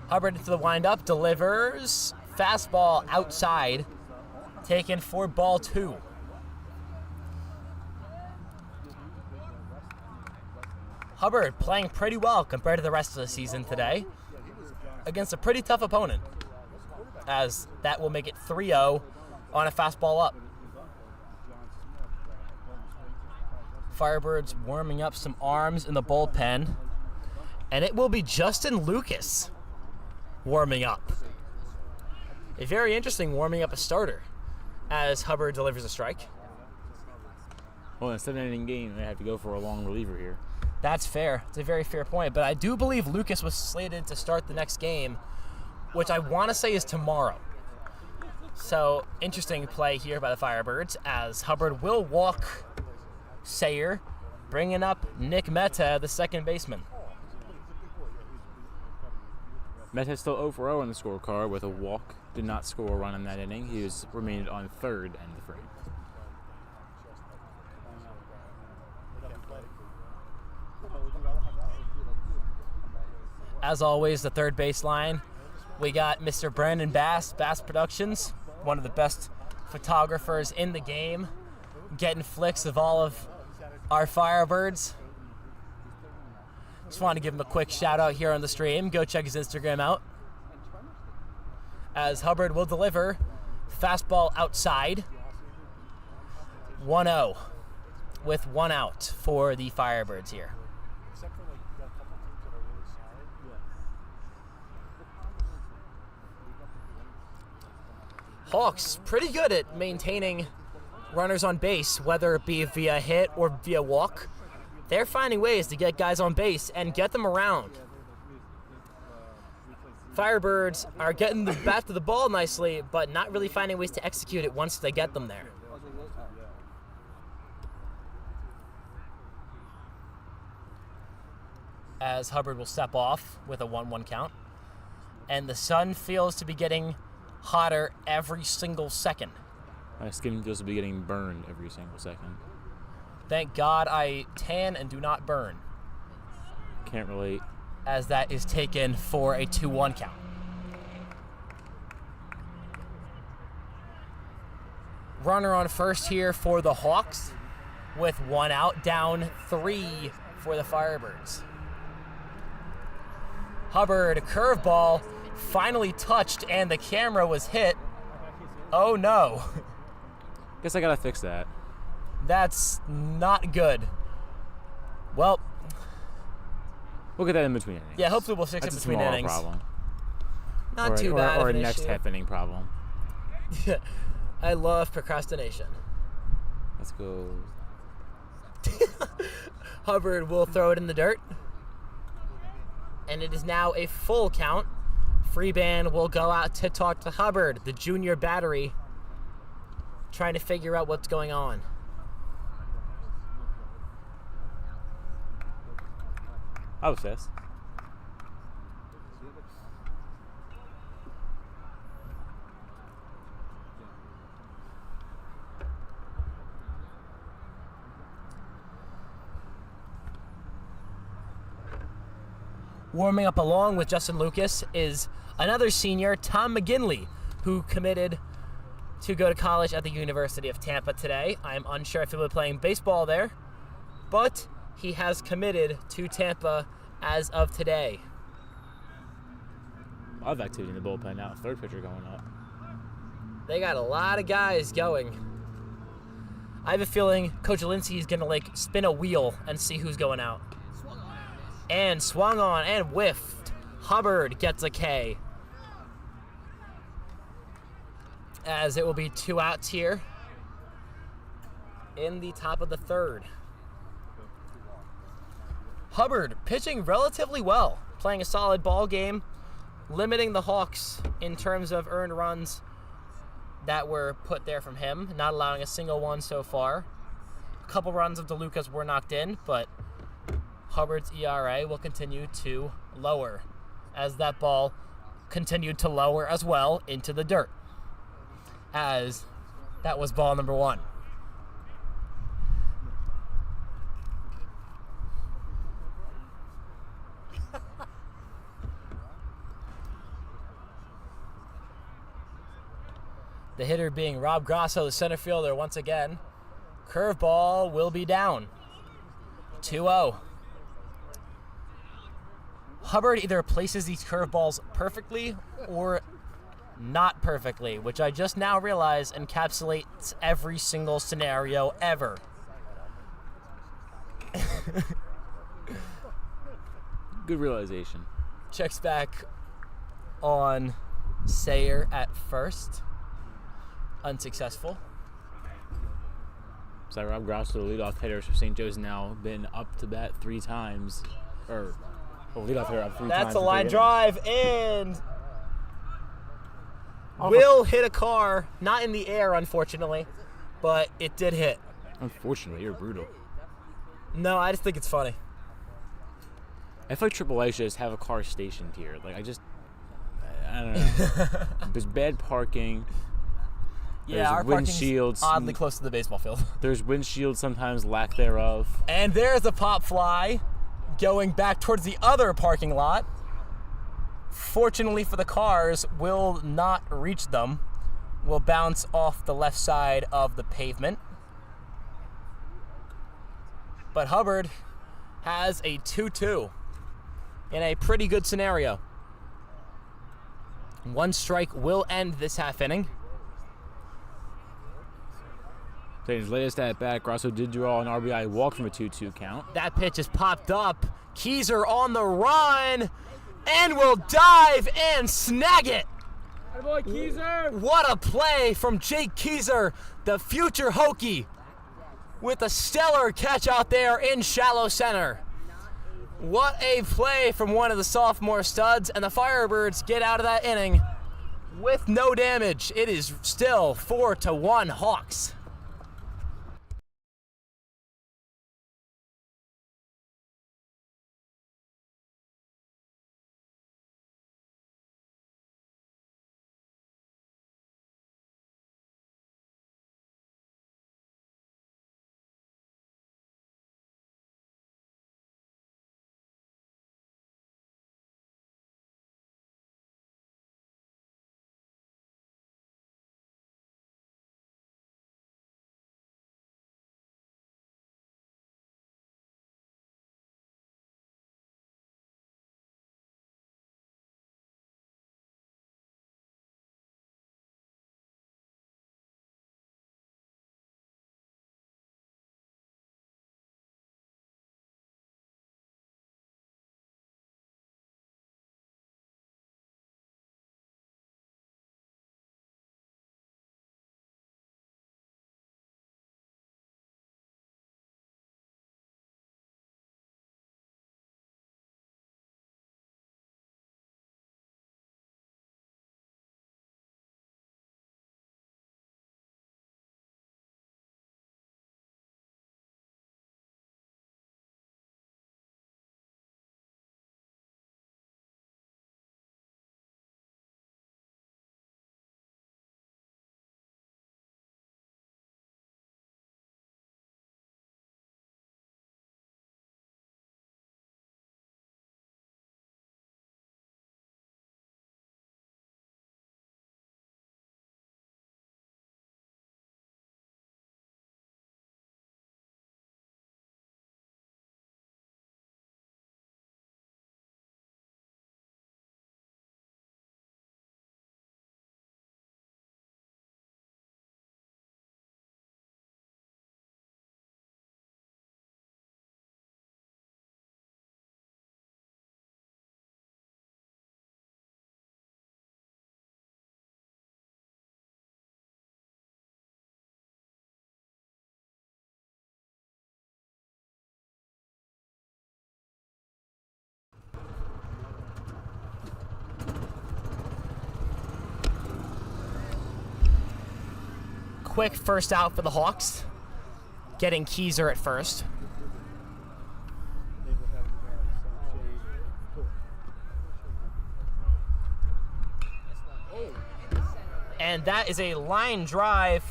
Hubbard into the windup, delivers. Fastball outside, taken for ball 2. Hubbard playing pretty well compared to the rest of the season today against a pretty tough opponent, as that will make it 3-0 on a fastball up. Firebirds warming up some arms in the bullpen, and it will be Justin Lucas warming up. A very interesting warming up a starter as Hubbard delivers a strike. Well, in a 7-inning game, they have to go for a long reliever here. That's fair. It's a very fair point. But I do believe Lucas was slated to start the next game, which I want to say is tomorrow. So, interesting play here by the Firebirds as Hubbard will walk Sayer, bringing up Nick Mehta, the second baseman. Mehta still 0-for-0 on the scorecard with a walk. Did not score a run in that inning. He remained on third end of the frame. As always, the third baseline, we got Mr. Brandon Bass, Bass Productions, one of the best photographers in the game, getting flicks of all of our Firebirds. Just want to give him a quick shout out here on the stream. Go check his Instagram out. As Hubbard will deliver, fastball outside, 1-0 with 1 out for the Firebirds here. Hawks pretty good at maintaining runners on base, whether it be via hit or via walk. They're finding ways to get guys on base and get them around. Firebirds are getting the bat to the ball nicely, but not really finding ways to execute it once they get them there. As Hubbard will step off with a 1-1 count. And the sun feels to be getting hotter every single second. My skin feels to be getting burned every single second. Thank God I tan and do not burn. Can't relate. As that is taken for a 2-1 count. Runner on first here for the Hawks with 1 out, down 3 for the Firebirds. Hubbard, curveball, finally touched and the camera was hit. Oh no. Guess I gotta fix that. That's not good. Well, we'll get that in between innings. yeah, hopefully we'll fix That's it between a tomorrow innings. problem. Not too bad. Or a of an next issue. half inning problem. I love procrastination. Let's go. Hubbard will throw it in the dirt. And it is now a full count. Freeban will go out to talk to Hubbard, the junior battery, trying to figure out what's going on. I was fast. Warming up along with Justin Lucas is another senior, Tom McGinley, who committed to go to college at the University of Tampa today. I'm unsure if he'll be playing baseball there, but he has committed to Tampa as of today. A lot of activity in the bullpen now. Third pitcher going up. They got a lot of guys going. I have a feeling Coach Lindsey is going to, like, spin a wheel and see who's going out. And swung on and whiffed. Hubbard gets a K. As it will be 2 outs here in the top of the third. Hubbard pitching relatively well, playing a solid ball game, limiting the Hawks in terms of earned runs that were put there from him, not allowing a single one so far. A couple runs of DeLucas were knocked in, but Hubbard's ERA will continue to lower as that ball continued to lower as well into the dirt, as that was ball number 1. The hitter being Rob Grasso, the center fielder, once again. Curveball will be down. 2-0. Hubbard either places these curveballs perfectly or not perfectly, which I just now realize encapsulates every single scenario ever. Good realization. Checks back on Sayer at first. Unsuccessful. So Rob Grosso, the leadoff hitter for St. Joe's, now been up to bat 3 times. Leadoff hitter up 3 times. That's a line drive, and will hit a car. Not in the air, unfortunately, but it did hit. Unfortunately, you're brutal. No, I just think it's funny. I feel like AAA should just have a car stationed here. Like, I don't know. There's bad parking. Yeah, our parking's windshields oddly close to the baseball field. There's windshields, sometimes lack thereof. And there's a pop fly going back towards the other parking lot. Fortunately for the cars, will not reach them. Will bounce off the left side of the pavement. But Hubbard has a 2-2 in a pretty good scenario. 1 strike will end this half inning. So his latest at bat, Grosso did draw an RBI walk from a 2-2 count. That pitch is popped up. Keyser on the run and will dive and snag it. Hey boy, Keyser! What a play from Jake Keyser, the future Hokie, with a stellar catch out there in shallow center. What a play from one of the sophomore studs, and the Firebirds get out of that inning with no damage. It is still 4-1 Hawks. quick first out for the Hawks, getting Keyser at first. And that is a line drive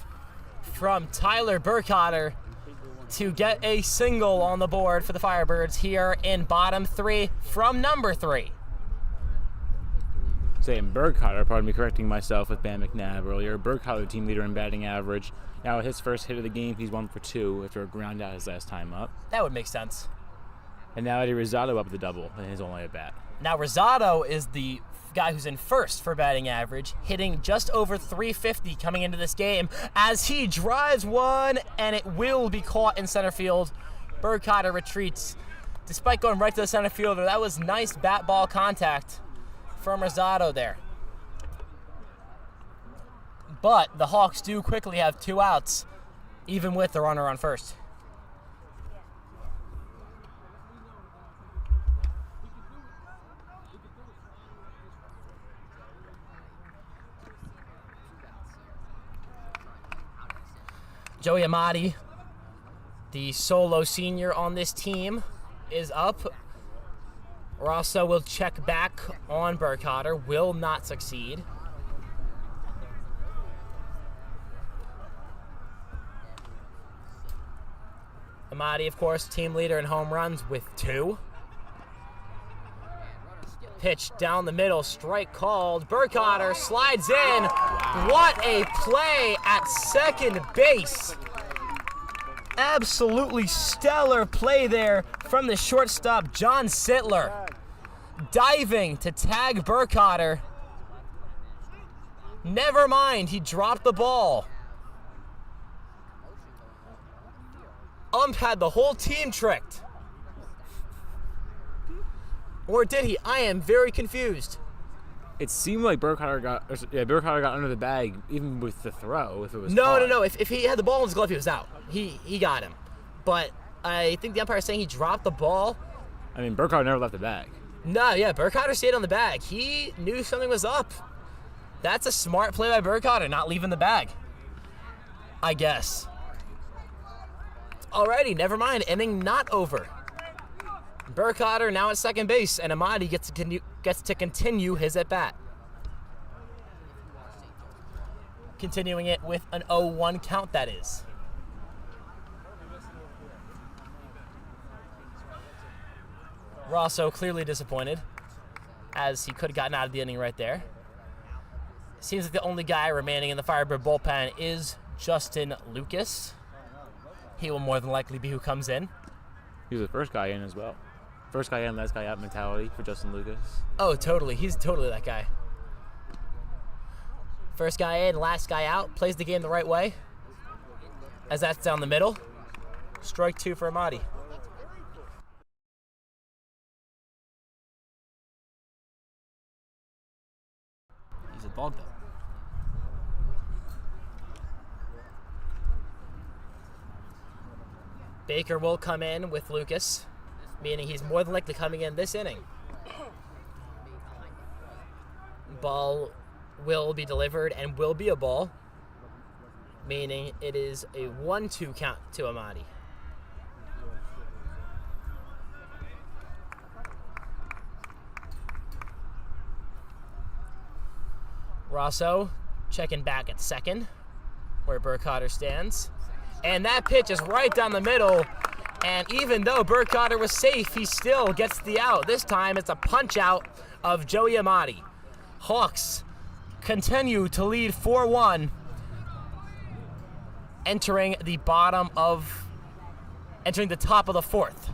from Tyler Burkhardt to get a single on the board for the Firebirds here in bottom 3 from number 3. Saying Burkhardt, pardon me, correcting myself with Bam McNabb earlier. Burkhardt, the team leader in batting average. Now, with his first hit of the game, he's 1 for 2 after a ground out his last time up. That would make sense. And now Eddie Rosado up with the double in his only at bat. Now, Rosado is the guy who's in first for batting average, hitting just over 350 coming into this game as he drives one, and it will be caught in center field. Burkhardt retreats. Despite going right to the center fielder, that was nice bat ball contact from Rosado there. But the Hawks do quickly have 2 outs, even with the runner on first. Joey Amati, the solo senior on this team, is up. Rosso will check back on Burkhardt, will not succeed. Amati, of course, team leader in home runs with 2. Pitch down the middle, strike called. Burkhardt slides in. What a play at second base. Absolutely stellar play there from the shortstop, John Sittler. Diving to tag Burkhardt. Never mind, he dropped the ball. Ump had the whole team tricked. Or did he? I am very confused. It seemed like Burkhardt got under the bag even with the throw. If it was No. If he had the ball in his glove, he was out. He got him. But I think the umpire is saying he dropped the ball. I mean, Burkhardt never left the bag. No, yeah, Burkhardt stayed on the bag. He knew something was up. That's a smart play by Burkhardt, not leaving the bag, I guess. Alrighty, never mind. Inning not over. Burkhardt now at second base, and Amati gets to continue his at-bat. Continuing it with an 0-1 count, that is. Rosso clearly disappointed, as he could have gotten out of the inning right there. Seems like the only guy remaining in the Firebird bullpen is Justin Lucas. He will more than likely be who comes in. He was the first guy in as well. First guy in, last guy out mentality for Justin Lucas. Oh, totally. He's totally that guy. First guy in, last guy out. Plays the game the right way. As that's down the middle. Strike 2 for Amati. He's a dog, though. Baker will come in with Lucas, meaning he's more than likely coming in this inning. Ball will be delivered and will be a ball, meaning it is a 1-2 count to Amati. Rosso checking back at second, where Burkhardt stands. And that pitch is right down the middle. And even though Burkhardt was safe, he still gets the out. This time it's a punch out of Joey Amati. Hawks continue to lead 4-1, entering the top of the 4th.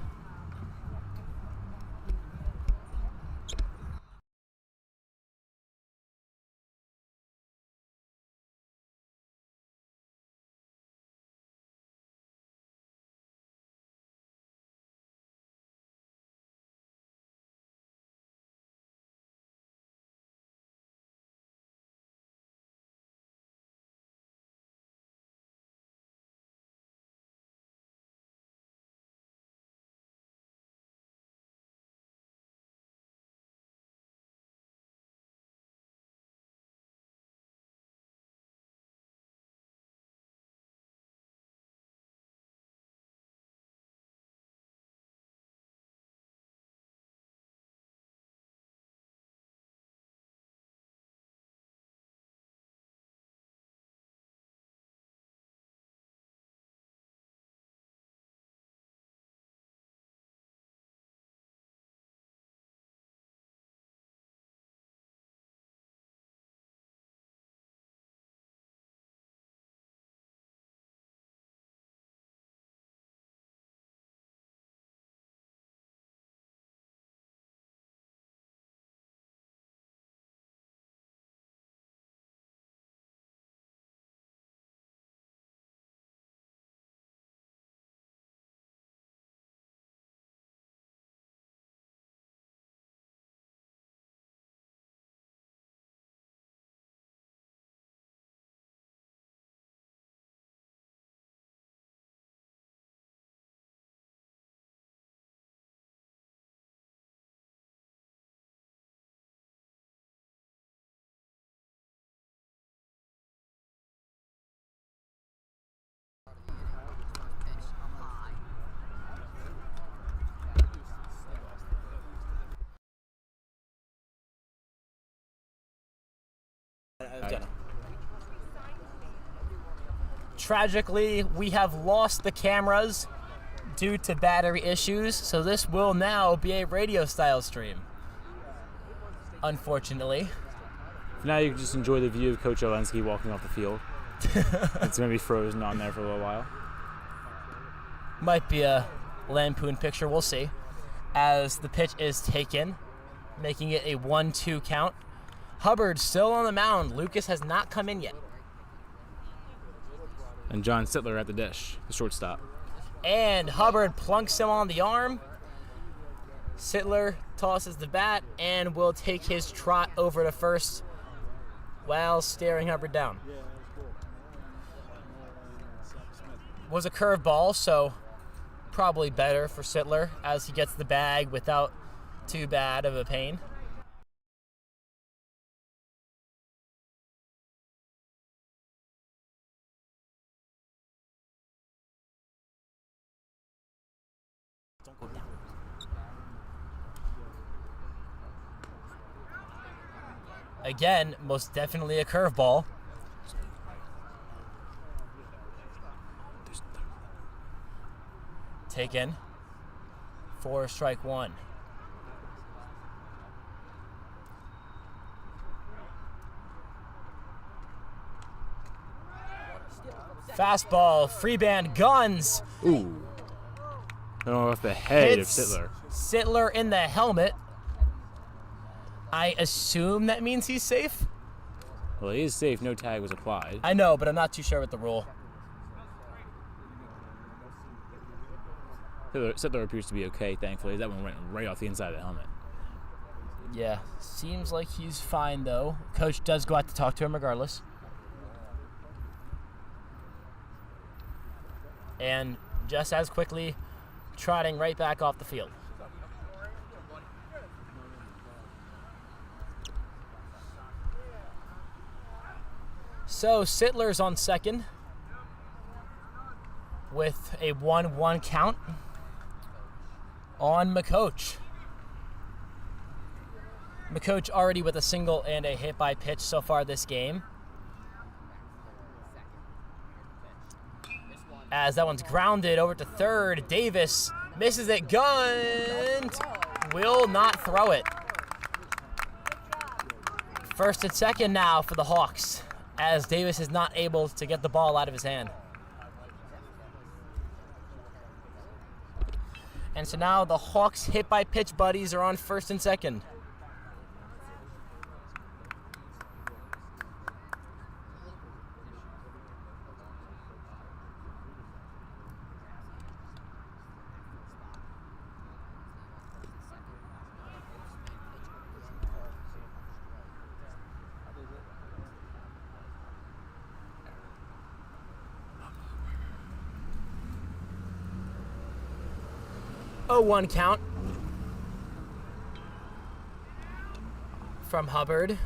Tragically, we have lost the cameras due to battery issues, so this will now be a radio-style stream. Unfortunately. Now you can just enjoy the view of Coach Olensky walking off the field. It's going to be frozen on there for a little while. Might be a lampoon picture, we'll see. As the pitch is taken, making it a 1-2 count. Hubbard still on the mound. Lucas has not come in yet. And John Sittler at the dish, the shortstop. And Hubbard plunks him on the arm. Sittler tosses the bat and will take his trot over to first while staring Hubbard down. Was a curveball, so probably better for Sittler as he gets the bag without too bad of a pain. Don't go down. Again, most definitely a curveball. Taken for strike one. Fastball, free band, guns. Ooh. Off the head Hits of Sittler. Sittler in the helmet. I assume that means he's safe. Well, he is safe. No tag was applied. I know, but I'm not too sure with the rule. Sittler appears to be okay, thankfully. That one went right off the inside of the helmet. Yeah, seems like he's fine, though. Coach does go out to talk to him regardless. And just as quickly, trotting right back off the field. So Sittler's on second with a 1-1 count on McCoach. McCoach already with a single and a hit by pitch so far this game. As that one's grounded over to third, Davis misses it, gun, will not throw it. First and second now for the Hawks, as Davis is not able to get the ball out of his hand. And so now the Hawks hit by pitch buddies are on first and second. A 1 count from Hubbard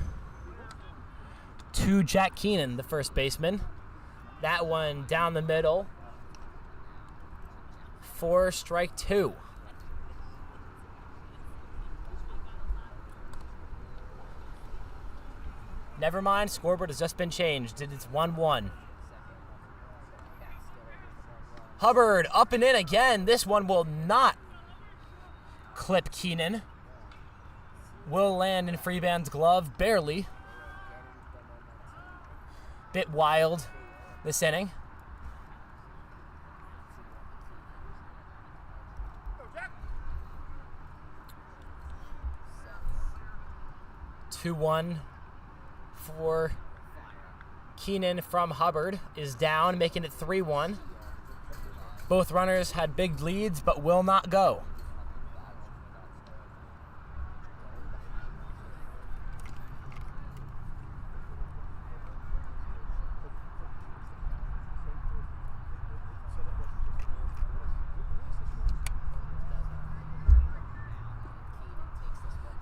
to Jack Keenan, the first baseman. That one down the middle for strike two. Never mind, scoreboard has just been changed. It's 1-1. Hubbard up and in again. This one will not clip Keenan. Will land in Freeband's glove, barely. Bit wild this inning. Two 2-1 for Keenan from Hubbard is down, making it 3-1. Both runners had big leads, but will not go.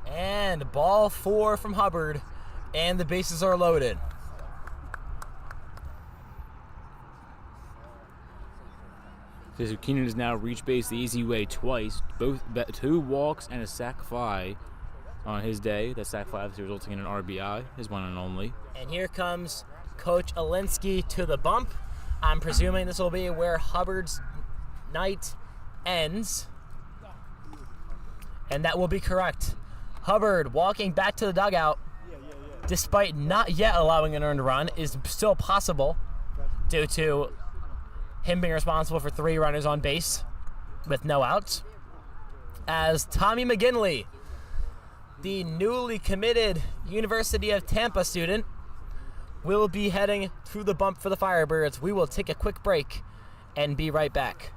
And ball 4 from Hubbard, and the bases are loaded. So Keenan has now reached base the easy way twice, both 2 walks and a sac fly on his day. That sack fly resulting in an RBI, his one and only. And here comes Coach Alinsky to the bump. I'm presuming this will be where Hubbard's night ends. And that will be correct. Hubbard walking back to the dugout, despite not yet allowing an earned run, is still possible due to him being responsible for 3 runners on base with no outs. As Tommy McGinley, the newly committed University of Tampa student, will be heading to the bump for the Firebirds. We will take a quick break and be right back.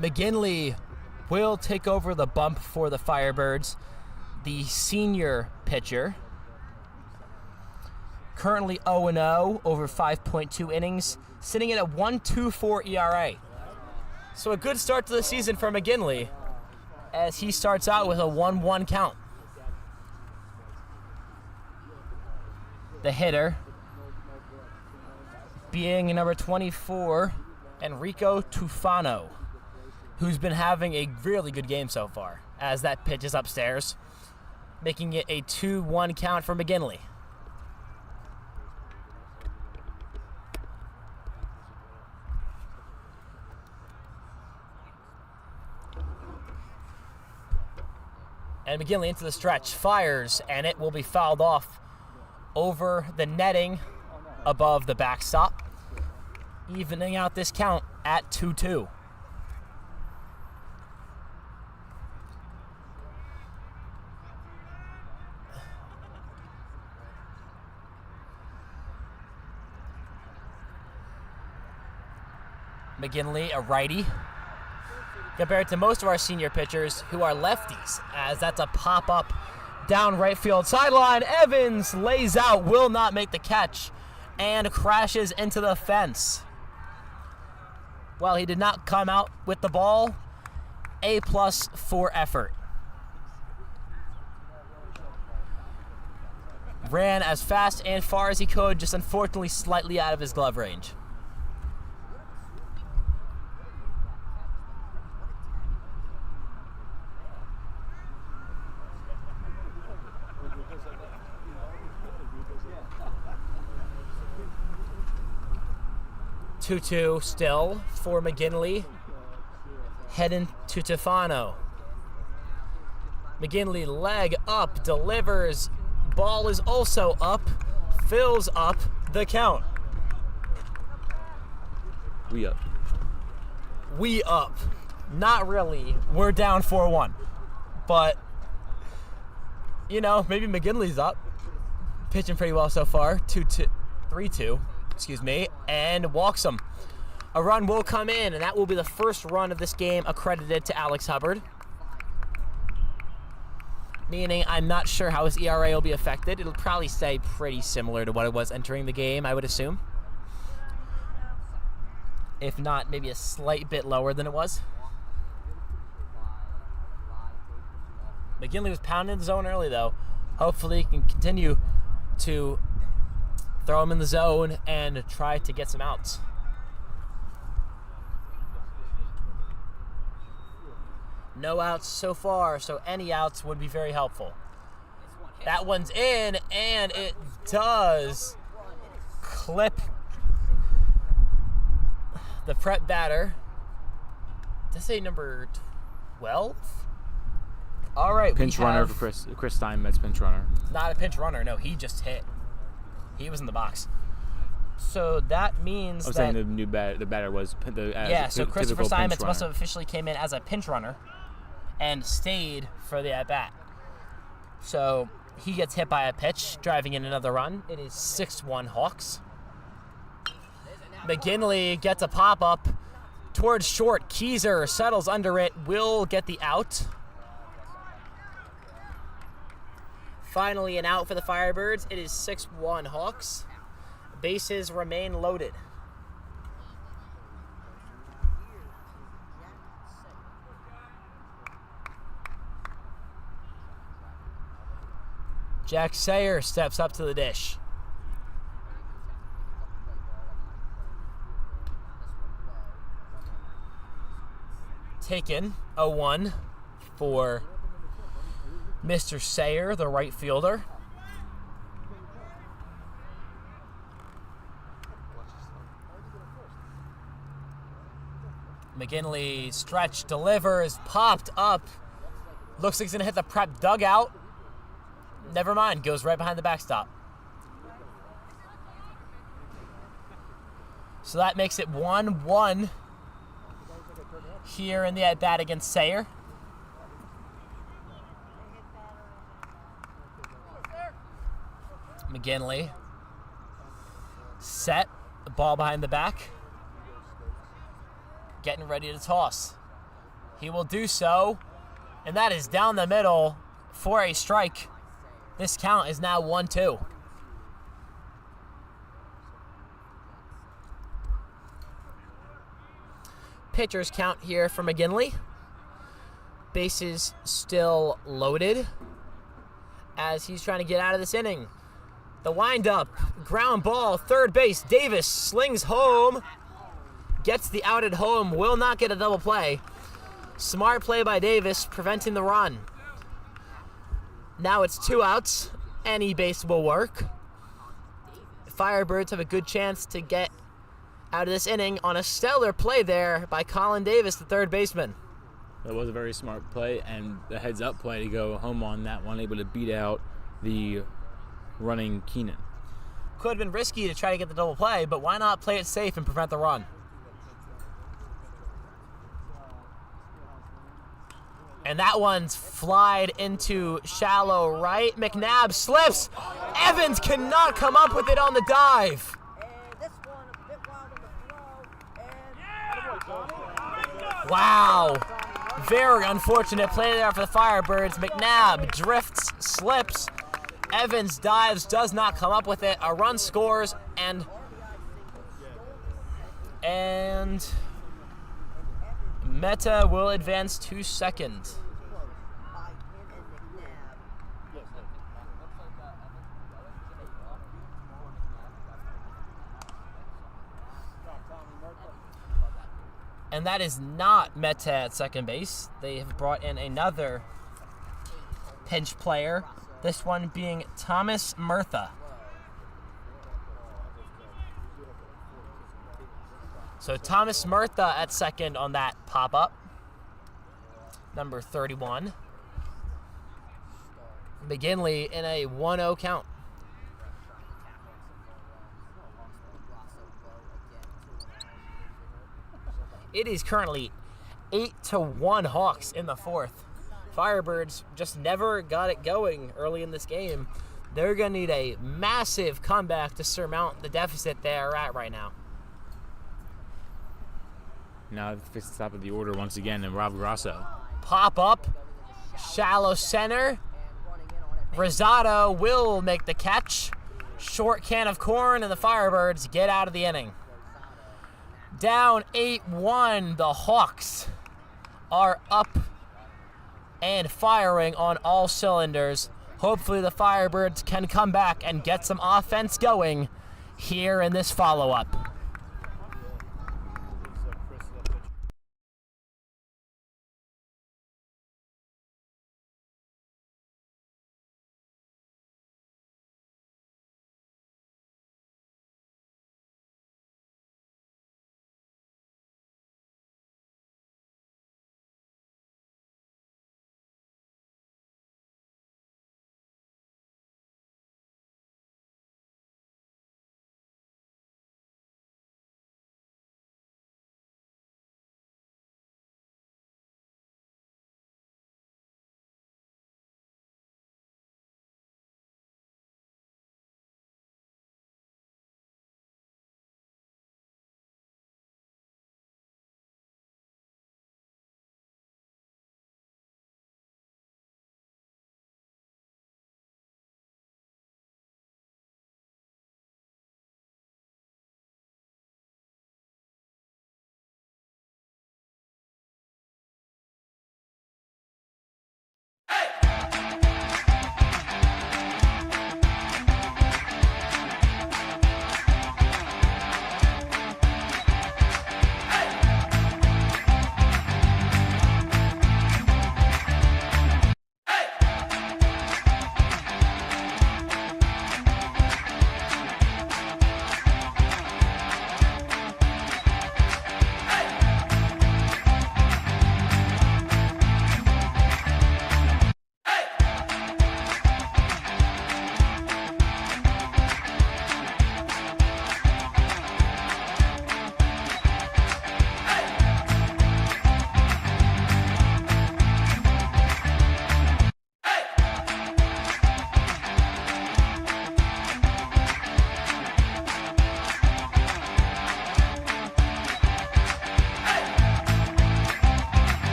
McGinley will take over the bump for the Firebirds, the senior pitcher. Currently 0-0 over 5.2 innings, sitting at a 1.24 ERA. So a good start to the season for McGinley as he starts out with a 1-1 count. The hitter being number 24, Enrico Tufano, who's been having a really good game so far, as that pitch is upstairs, making it a 2-1 count for McGinley. And McGinley into the stretch, fires, and it will be fouled off over the netting above the backstop, evening out this count at 2-2. McGinley, a righty, compared to most of our senior pitchers who are lefties, as that's a pop-up down right field sideline. Evans lays out, will not make the catch, and crashes into the fence. While he did not come out with the ball, A+ for effort. Ran as fast and far as he could, just unfortunately slightly out of his glove range. 2-2 still for McGinley. Heading to Tefano. McGinley leg up, delivers. Ball is also up, fills up the count. We up. We up. Not really. We're down 4-1. But, you know, maybe McGinley's up. Pitching pretty well so far. 3-2, excuse me, and walks him. A run will come in, and that will be the first run of this game accredited to Alex Hubbard. Meaning I'm not sure how his ERA will be affected. It'll probably stay pretty similar to what it was entering the game, I would assume. If not, maybe a slight bit lower than it was. McGinley was pounding the zone early, though. Hopefully he can continue to throw him in the zone and try to get some outs. No outs so far, so any outs would be very helpful. That one's in, and it does clip the prep batter. Does it say number 12? All right, Pinch runner for Chris Steinmetz, pinch runner. Not a pinch runner, no, he just hit. He was in the box. So that means I was saying the batter was so Christopher Steinmetz must have officially came in as a pinch runner and stayed for the at-bat. So he gets hit by a pitch, driving in another run. It is 6-1 Hawks. McGinley gets a pop-up towards short. Keyser settles under it, will get the out. Finally an out for the Firebirds. It is 6-1 Hawks. Bases remain loaded. Jack Sayer steps up to the dish. Taken 0-1 for Mr. Sayer, the right fielder. McGinley stretch, delivers, popped up. Looks like he's going to hit the prep dugout. Never mind, goes right behind the backstop. So that makes it 1-1 here in the at-bat against Sayer. McGinley set, the ball behind the back. Getting ready to toss. He will do so, and that is down the middle for a strike. This count is now 1-2. Pitcher's count here for McGinley. Bases still loaded as he's trying to get out of this inning. The windup, ground ball, third base. Davis slings home. Gets the out at home, will not get a double play. Smart play by Davis, preventing the run. Now it's 2 outs. Any base will work. Firebirds have a good chance to get out of this inning on a stellar play there by Colin Davis, the third baseman. That was a very smart play, and the heads-up play to go home on that one, able to beat out the running Keenan. Could have been risky to try to get the double play, but why not play it safe and prevent the run? And that one's flied into shallow right. McNabb slips. Evans cannot come up with it on the dive. Wow. Very unfortunate play there for the Firebirds. McNabb drifts, slips. Evans dives, does not come up with it. A run scores, and Meta will advance to second. And that is not Meta at second base. They have brought in another pinch player, this one being Thomas Murtha. So Thomas Murtha at second on that pop-up. Number 31. McGinley in a 1-0 count. It is currently 8-1 Hawks in the fourth. Firebirds just never got it going early in this game. They're going to need a massive comeback to surmount the deficit they are at right now. Now it's the top of the order once again, and Rob Grosso. Pop up, shallow center. Rosado will make the catch. Short can of corn, and the Firebirds get out of the inning. Down 8-1, the Hawks are up and firing on all cylinders. Hopefully the Firebirds can come back and get some offense going here in this follow-up.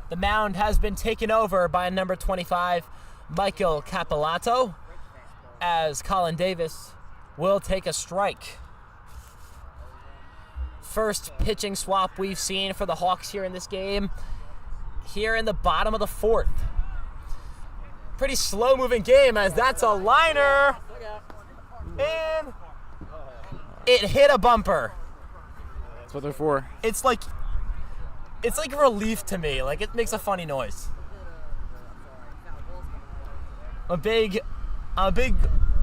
The mound has been taken over by number 25, Michael Capolato, as Colin Davis will take a strike. First pitching swap we've seen for the Hawks here in this game, here in the bottom of the fourth. Pretty slow-moving game, as that's a liner, and it hit a bumper. That's what they're for. It's like relief to me. Like, it makes a funny noise. A big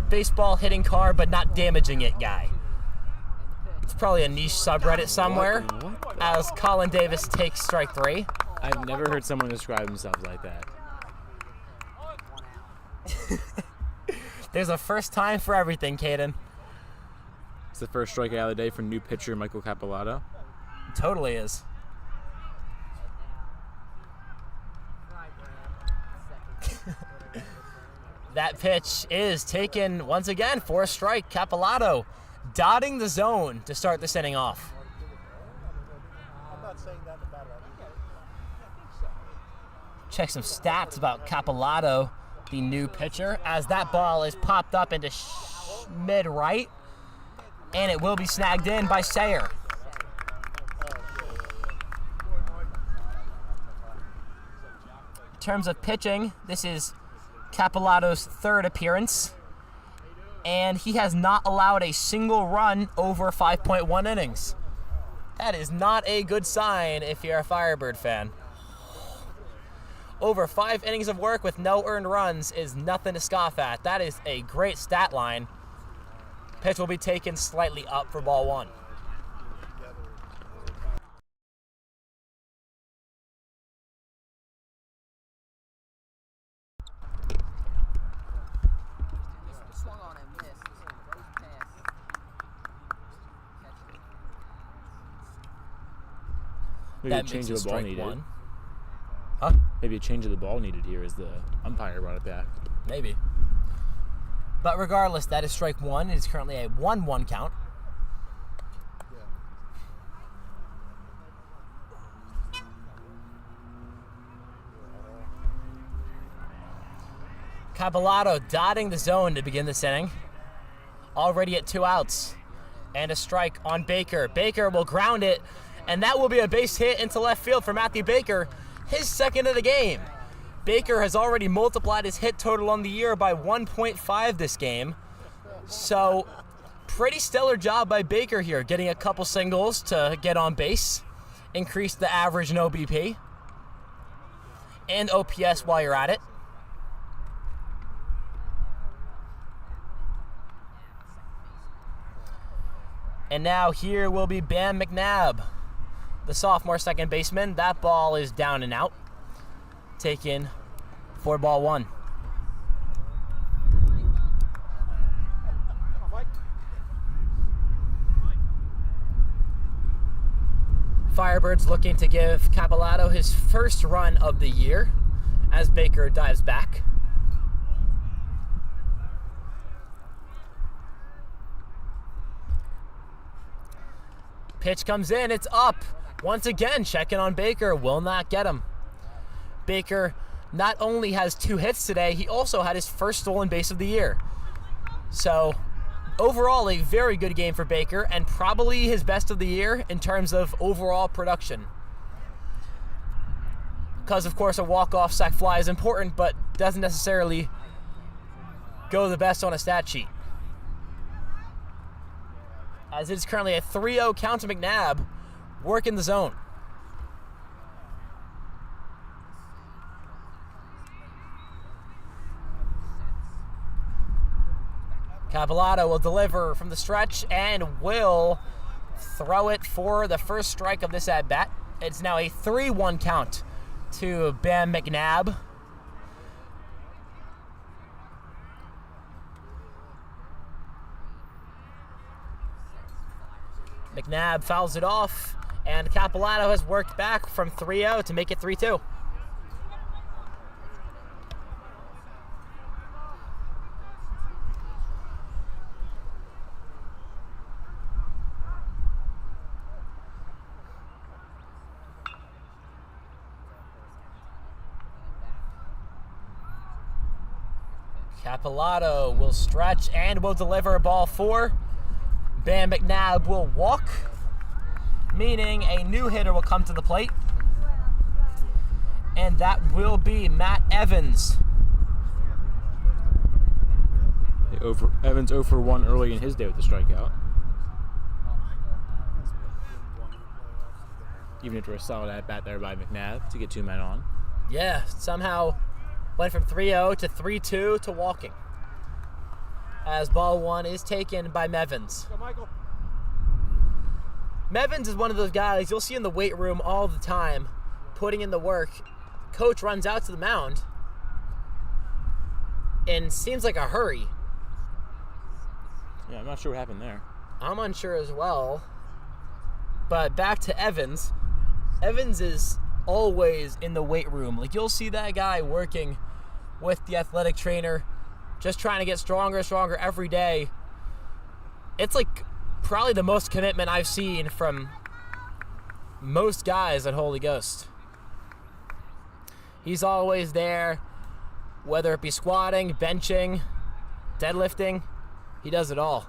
baseball hitting car, but not damaging it guy. It's probably a niche subreddit somewhere, as Colin Davis takes strike 3. I've never heard someone describe themselves like that. There's a first time for everything, Caden. It's the first strikeout of the day for new pitcher Michael Capolato. Totally is. That pitch is taken once again for a strike. Capolato dotting the zone to start this inning off. check some stats about Capolato, the new pitcher, as that ball is popped up into mid-right, and it will be snagged in by Sayer. In terms of pitching, this is Capolato's third appearance, and he has not allowed a single run over 5.1 innings. That is not a good sign if you're a Firebird fan. Over 5 innings of work with no earned runs is nothing to scoff at. That is a great stat line. Pitch will be taken slightly up for ball 1. Maybe a That change makes of it the ball strike needed. 1. Huh? Maybe a change of the ball needed here as the umpire brought it back. Maybe. But regardless, that is strike 1. It is currently a 1-1 count. Capolato dotting the zone to begin this inning. Already at 2 outs. And a strike on Baker. Baker will ground it, and that will be a base hit into left field for Matthew Baker, his second of the game. Baker has already multiplied his hit total on the year by 1.5 this game. So, pretty stellar job by Baker here, getting a couple singles to get on base, increase the average in OBP, and OPS while you're at it. And now here will be Bam McNabb, the sophomore second baseman. That ball is down and out. Taken for ball 1. Firebirds looking to give Capolato his first run of the year as Baker dives back. Pitch comes in, it's up. Once again, checking on Baker, will not get him. Baker not only has 2 hits today, he also had his first stolen base of the year. So, overall, a very good game for Baker, and probably his best of the year in terms of overall production. Because, of course, a walk-off sac fly is important, but doesn't necessarily go the best on a stat sheet. As it is currently a 3-0 count to McNabb, working the zone. Capolato will deliver from the stretch and will throw it for the first strike of this at-bat. It's now a 3-1 count to Bam McNabb. McNabb fouls it off, and Capolato has worked back from 3-0 to make it 3-2. Capolato will stretch and will deliver ball 4. Bam McNabb will walk, meaning a new hitter will come to the plate. And that will be Matt Evans. Evans 0 for 1 early in his day with the strikeout. Even after a solid at-bat there by McNabb to get 2 men on. Yeah, somehow went from 3-0 to 3-2 to walking. As ball 1 is taken by Mevins. Mevins is one of those guys you'll see in the weight room all the time, putting in the work. Coach runs out to the mound and seems like a hurry. Yeah, I'm not sure what happened there. I'm unsure as well. But back to Evans. Evans is always in the weight room. Like, you'll see that guy working with the athletic trainer, just trying to get stronger and stronger every day. It's like probably the most commitment I've seen from most guys at Holy Ghost. He's always there, whether it be squatting, benching, deadlifting. He does it all.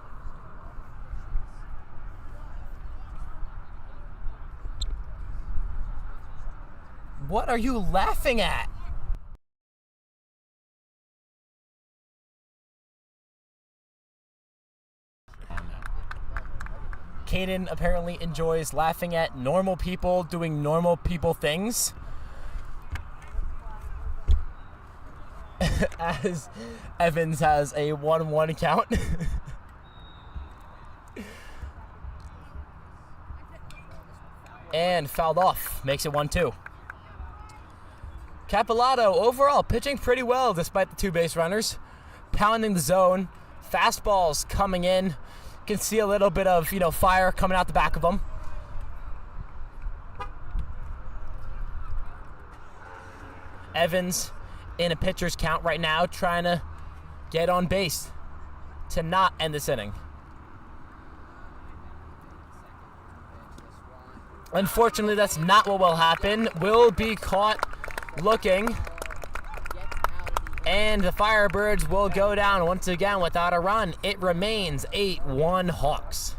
What are you laughing at? Caden apparently enjoys laughing at normal people doing normal people things. As Evans has a 1-1 count. And fouled off, makes it 1-2. Capolato overall pitching pretty well despite the 2 base runners. Pounding the zone, fastballs coming in. You can see a little bit of, fire coming out the back of them. Evans in a pitcher's count right now, trying to get on base to not end this inning. Unfortunately, that's not what will happen. Will be caught looking, and the Firebirds will go down once again without a run. It remains 8-1 Hawks.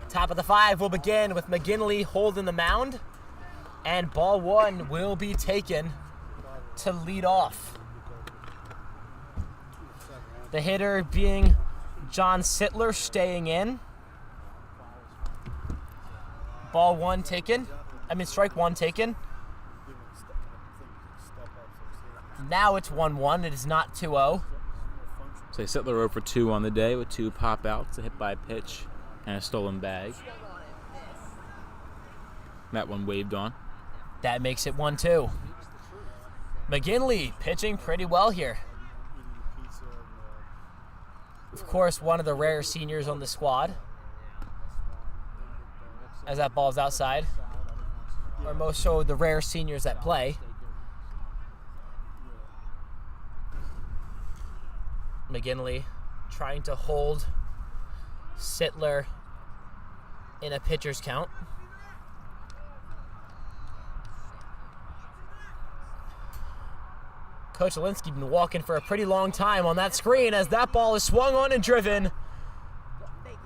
Top of the 5 will begin with McGinley holding the mound, and ball 1 will be taken to lead off. The hitter being John Sittler, staying in. Strike 1 taken. Now it's 1-1. It is not 2-0. So Sittler 0 for 2 on the day with 2 pop outs, a hit by pitch, and a stolen bag. That one waved on. That makes it 1-2. McGinley pitching pretty well here. Of course, one of the rare seniors on the squad. As that ball's outside. Or most so the rare seniors that play. McGinley trying to hold Sittler in a pitcher's count. Coach Alinsky been walking for a pretty long time on that screen as that ball is swung on and driven.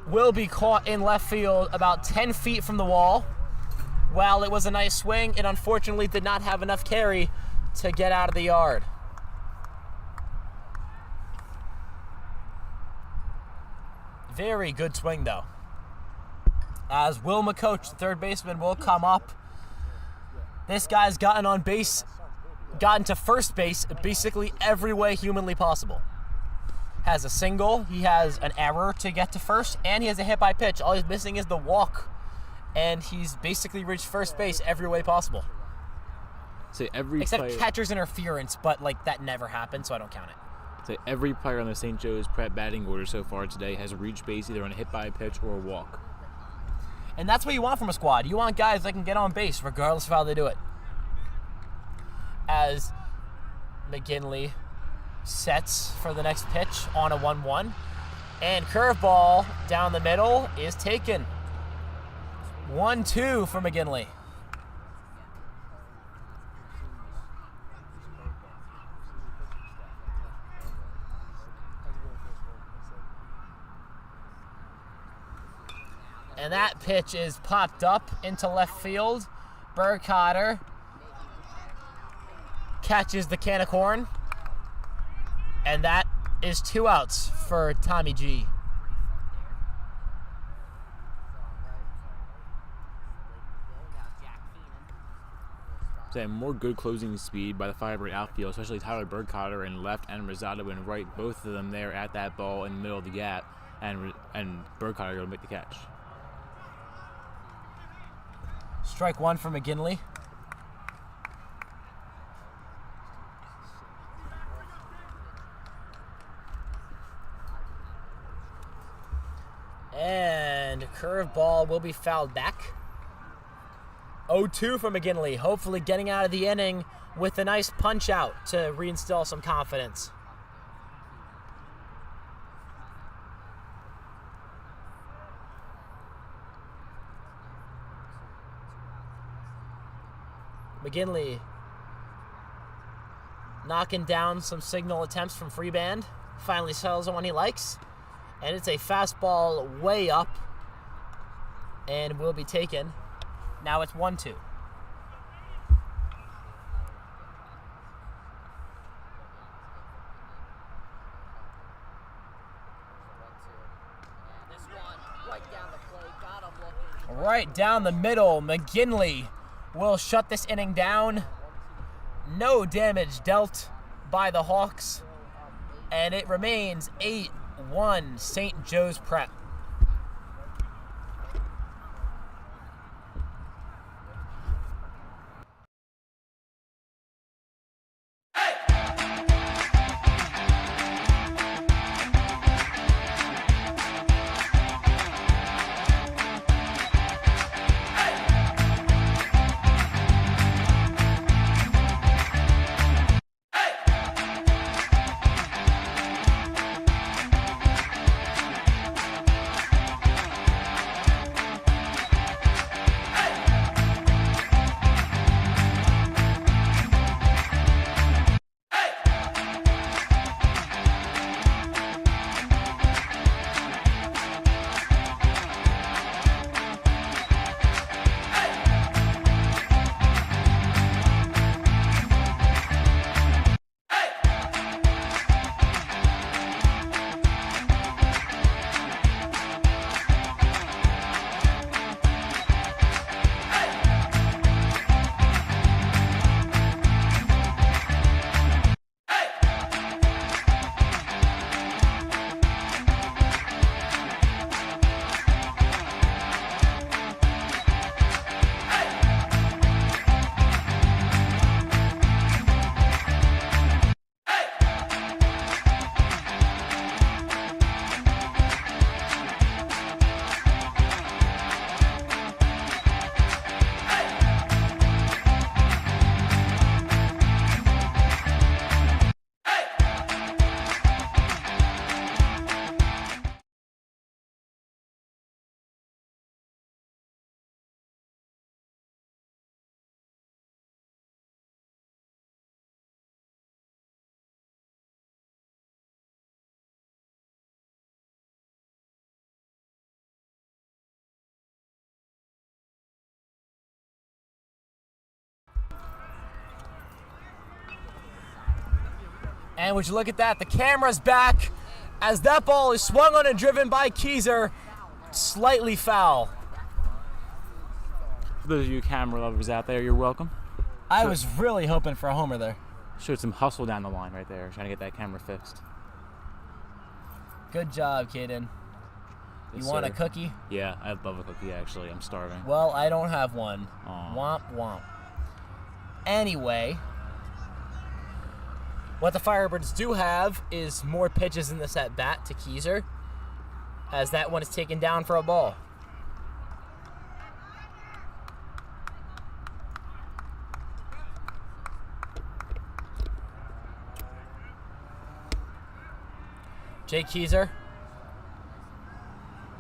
Will be caught in left field about 10 feet from the wall. While it was a nice swing, it unfortunately did not have enough carry to get out of the yard. Very good swing though. as Will McCoach, the third baseman, will come up. This guy's gotten to first base basically every way humanly possible. Has a single, he has an error to get to first, and he has a hit by pitch. All he's missing is the walk, and he's basically reached first base every way possible. So except catcher's interference, but like that never happened, so I don't count it. So every player on the St. Joe's Prep batting order so far today has reached base either on a hit by a pitch or a walk. And that's what you want from a squad. You want guys that can get on base regardless of how they do it. As McGinley sets for the next pitch on a 1-1. And curveball down the middle is taken. 1-2 for McGinley. And that pitch is popped up into left field. Burkhardt catches the can of corn. And that is 2 outs for Tommy G. So more good closing speed by the Firebird outfield, especially Tyler Burkhardt in left and Rosado in right. Both of them there at that ball in the middle of the gap. And Burkhardt going to make the catch. Strike 1 for McGinley. And curveball will be fouled back. 0-2 for McGinley, hopefully getting out of the inning with a nice punch out to reinstill some confidence. McGinley knocking down some signal attempts from Freeband. Finally settles on one he likes. And it's a fastball way up and will be taken. Now it's 1-2. Right down the middle, McGinley will shut this inning down. No damage dealt by the Hawks. And it remains 8-1 St. Joe's Prep. And would you look at that, the camera's back as that ball is swung on and driven by Keyser, slightly foul. those of you camera lovers out there, you're welcome. I was really hoping for a homer there. Showed some hustle down the line right there, trying to get that camera fixed. Good job, Caden. Yes, You want sir. a cookie? Yeah, I'd love a cookie, actually. I'm starving. Well, I don't have one. Aw. Womp womp. Anyway, what the Firebirds do have is more pitches in this at bat to Keyser, as that one is taken down for a ball. Jake Keyser,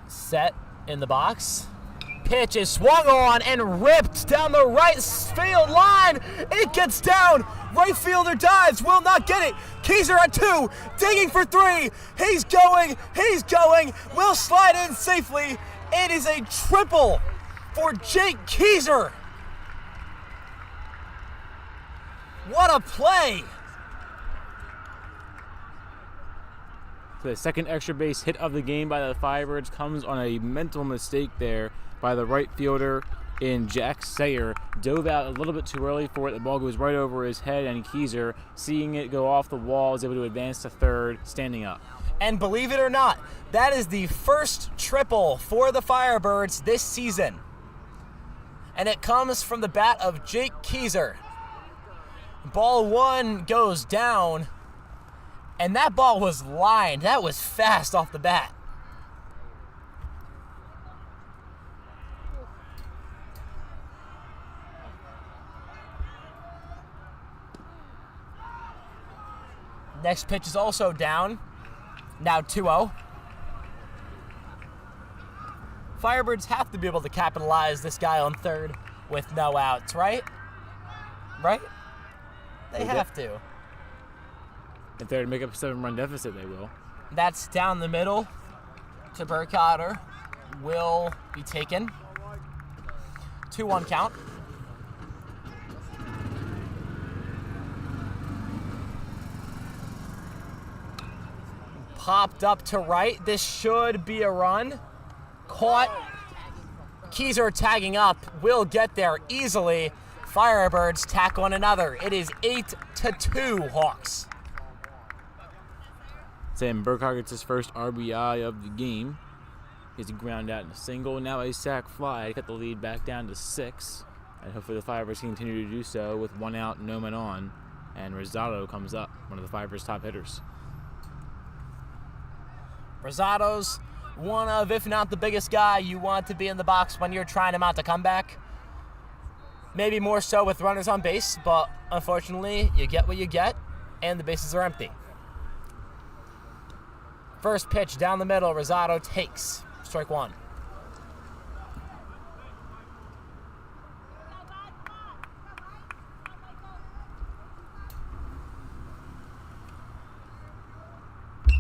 set in the box. Pitch is swung on and ripped down the right field line. It gets down. Right fielder dives, will not get it. Keyser at 2, digging for 3. He's going, will slide in safely. It is a triple for Jake Keyser. What a play. The second extra base hit of the game by the Firebirds comes on a mental mistake there by the right fielder in Jack Sayer. Dove out a little bit too early for it. The ball goes right over his head, and Keyser, seeing it go off the wall, is able to advance to third, standing up. And believe it or not, that is the first triple for the Firebirds this season. And it comes from the bat of Jake Keyser. Ball 1 goes down, and that ball was lined. That was fast off the bat. Next pitch is also down. Now 2-0. Firebirds have to be able to capitalize this guy on third with no outs, right? Right? They have to. If they're to make up a 7-run deficit, they will. That's down the middle to Burkhardt. Will be taken. 2-1 count. Popped up to right. This should be a run. Caught. Keyser tagging up. Will get there easily. Firebirds tack on another. It is 8-2 Hawks. Sam Burkhardt gets his first RBI of the game. He's a ground out in a single. Now a sac fly to cut the lead back down to 6. And hopefully the Firebirds can continue to do so with 1 out, no men on. And Rosado comes up, one of the Firebirds' top hitters. Rosado's one of, if not the biggest guy you want to be in the box when you're trying to mount a comeback. Maybe more so with runners on base, but unfortunately, you get what you get, and the bases are empty. First pitch down the middle, Rosado takes. Strike 1.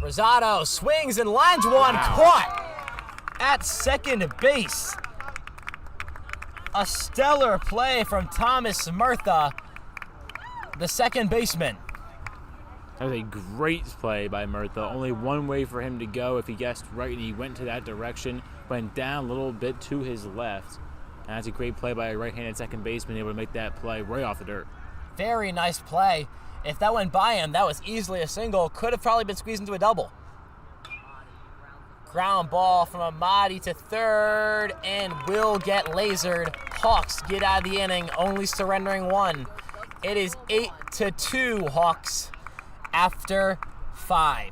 Rosado swings and lines one, caught at second base. A stellar play from Thomas Murtha, the second baseman. That was a great play by Murtha. Only one way for him to go if he guessed right, and he went to that direction, went down a little bit to his left. And that's a great play by a right-handed second baseman, able to make that play right off the dirt. Very nice play. If that went by him, that was easily a single. Could have probably been squeezed into a double. Ground ball from Amadi to third, and will get lasered. Hawks get out of the inning, only surrendering 1. It is 8-2 Hawks after 5.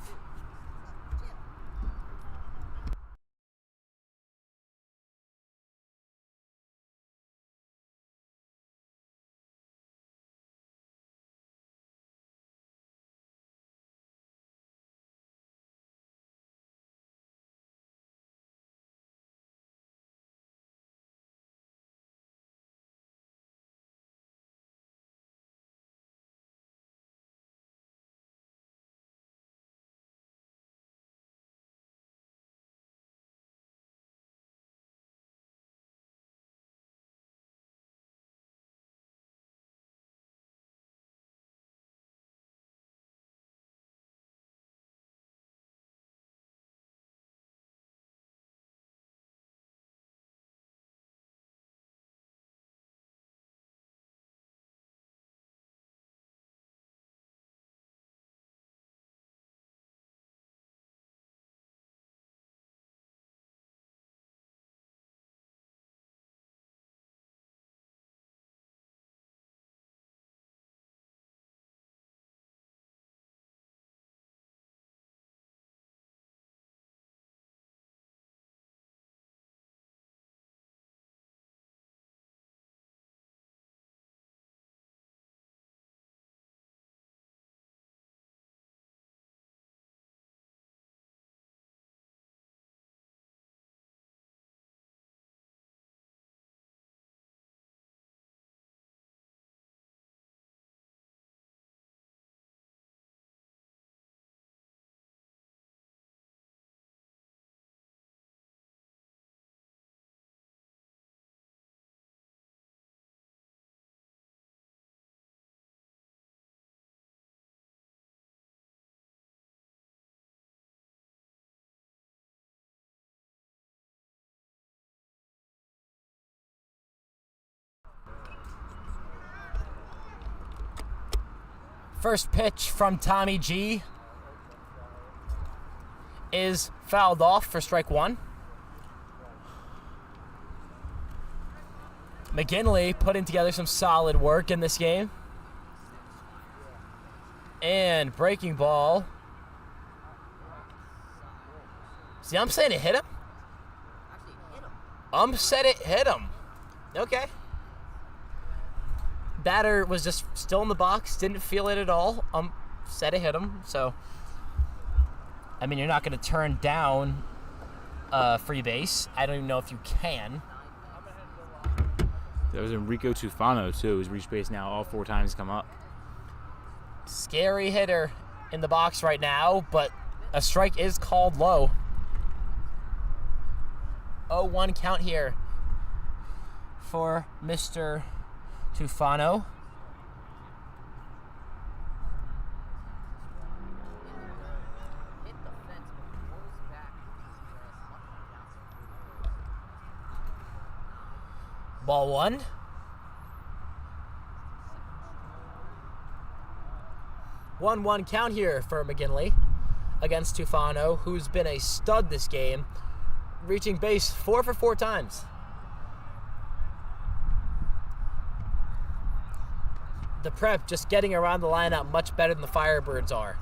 First pitch from Tommy G is fouled off for strike one. McGinley putting together some solid work in this game. And breaking ball. See, I'm saying it hit him. Said it hit him. Okay. Batter was just still in the box, didn't feel it at all. Said it hit him. So, I mean, you're not going to turn down free base. I don't even know if you can. That was Enrico Tufano, too, who's reached base now all 4 times come up. Scary hitter in the box right now, but a strike is called low. 0-1 count here for Mr. Tufano. Ball one. 1-1 count here for McGinley against Tufano, who's been a stud this game, reaching base 4 for 4 times. The Prep just getting around the lineup much better than the Firebirds are.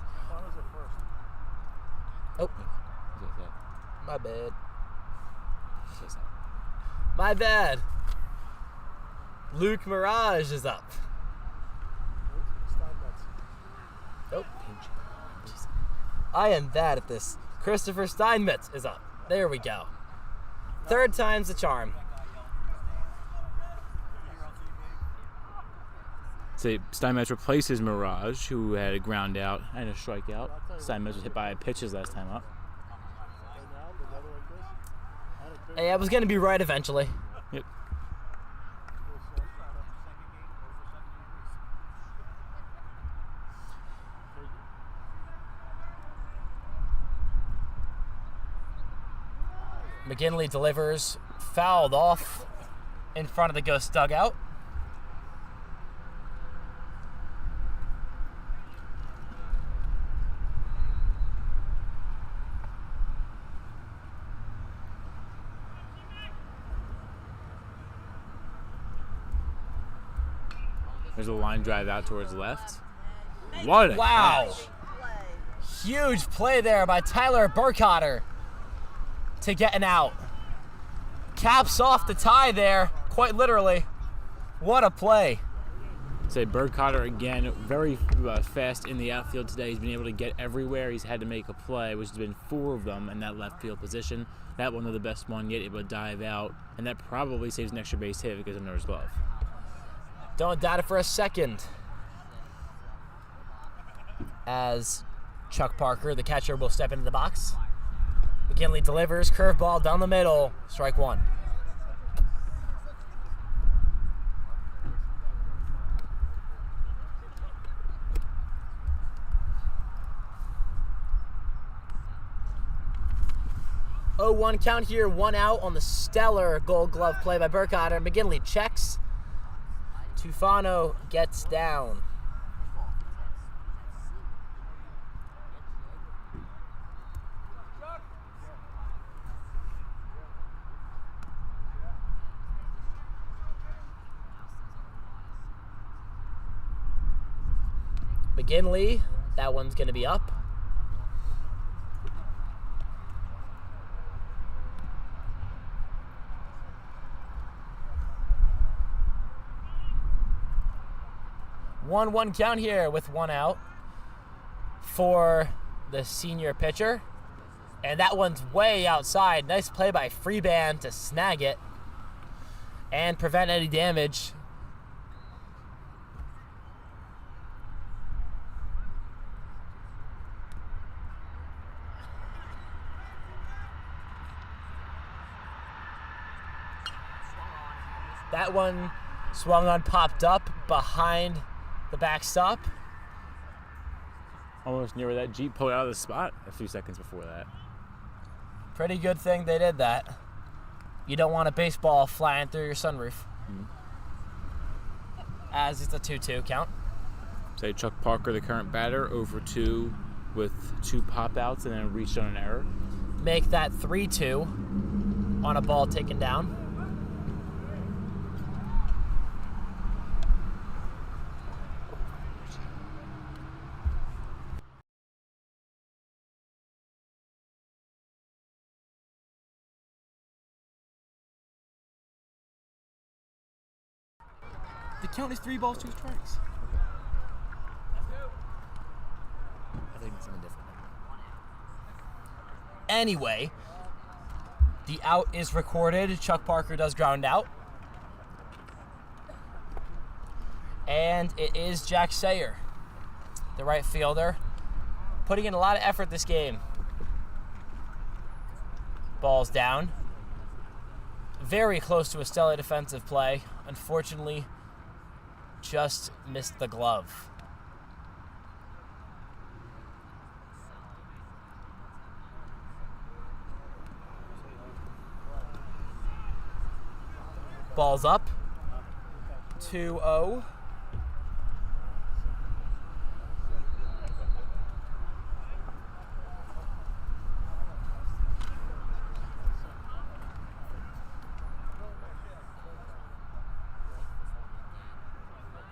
Oh, my bad. My bad. Luke Mirage is up. Nope. I am bad at this. Christopher Steinmetz is up. There we go. 3rd time's the charm. So Steinmetz replaces Mirage, who had a ground out and a strikeout. Steinmetz was hit by pitches last time up. Hey, I was going to be right eventually. Yep. McGinley delivers, fouled off in front of the Ghost dugout. There's a line drive out towards left. What a Wow. catch. Huge play there by Tyler Burkhardt to get an out. Caps off the tie there, quite literally. What a play. Say Burkhardt again, very fast in the outfield today. He's been able to get everywhere. He's had to make a play, which has been 4 of them in that left field position. That one of the best one yet, able to dive out, and that probably saves an extra base hit because of Miller's glove. Don't doubt it for a second. As Chuck Parker, the catcher, will step into the box. McGinley delivers, curveball down the middle, strike one. Oh, 1 count here, 1 out on the stellar Gold Glove play by Burkhardt. McGinley checks. Tufano gets down. McGinley, that one's going to be up. One count here with 1 out for the senior pitcher. And that one's way outside. Nice play by Freeban to snag it and prevent any damage. That one swung on, popped up behind the backstop. Almost near where that Jeep pulled out of the spot a few seconds before that. Pretty good thing they did that. You don't want a baseball flying through your sunroof. As it's a 2-2 count. Say Chuck Parker, the current batter, 0-for-2 with 2 pop-outs and then reached on an error. Make that 3-2 on a ball taken down. The count is 3 balls, 2 strikes. I think it's something different. Anyway, the out is recorded. Chuck Parker does ground out. And it is Jack Sayer, the right fielder, putting in a lot of effort this game. Ball's down. Very close to a stellar defensive play. Unfortunately, just missed the glove. Ball's up. 2-0.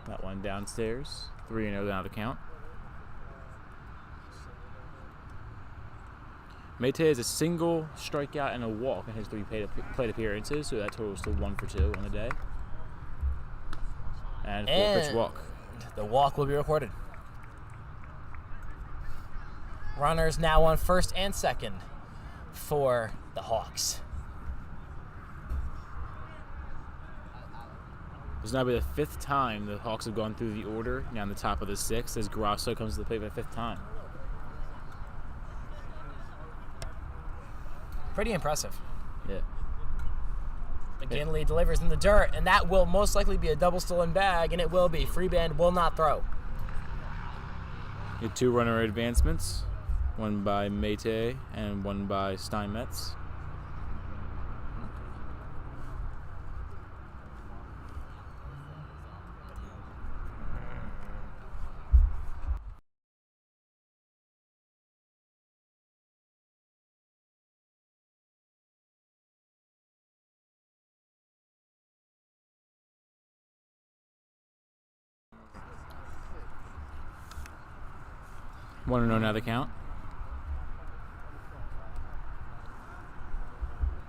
That one downstairs. 3-0 now the count. Mate has a single strikeout and a walk in his 3 plate appearances, so that totals to 1-for-2 on the day. And 4-pitch walk. The walk will be recorded. Runners now on first and second for the Hawks. This will now be the 5th time the Hawks have gone through the order, now in the top of the 6th, as Grasso comes to the plate for the 5th time. Pretty impressive. Yeah. McGinley delivers in the dirt, and that will most likely be a double stolen bag, and it will be. Freeband will not throw. You had 2 runner advancements, one by Mate and one by Steinmetz. Want to know now the count?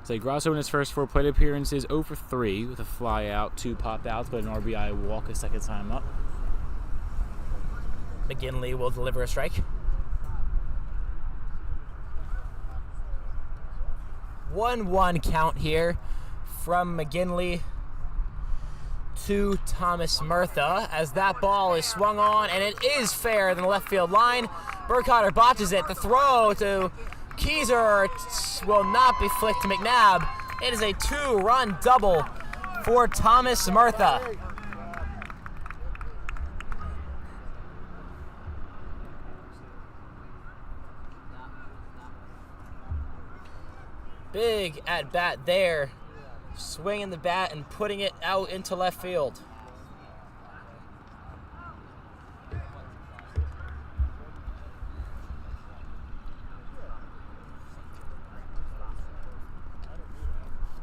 So Grasso in his first 4 plate appearances, 0-for-3 with a fly out, 2 pop outs, but an RBI walk a second time up. McGinley will deliver a strike. 1-1 count here from McGinley to Thomas Murtha as that ball is swung on, and it is fair in the left field line. Burkhardt botches it. The throw to Keyser will not be flicked to McNabb. It is a 2-run double for Thomas Murtha. Big at bat there. Swinging the bat and putting it out into left field.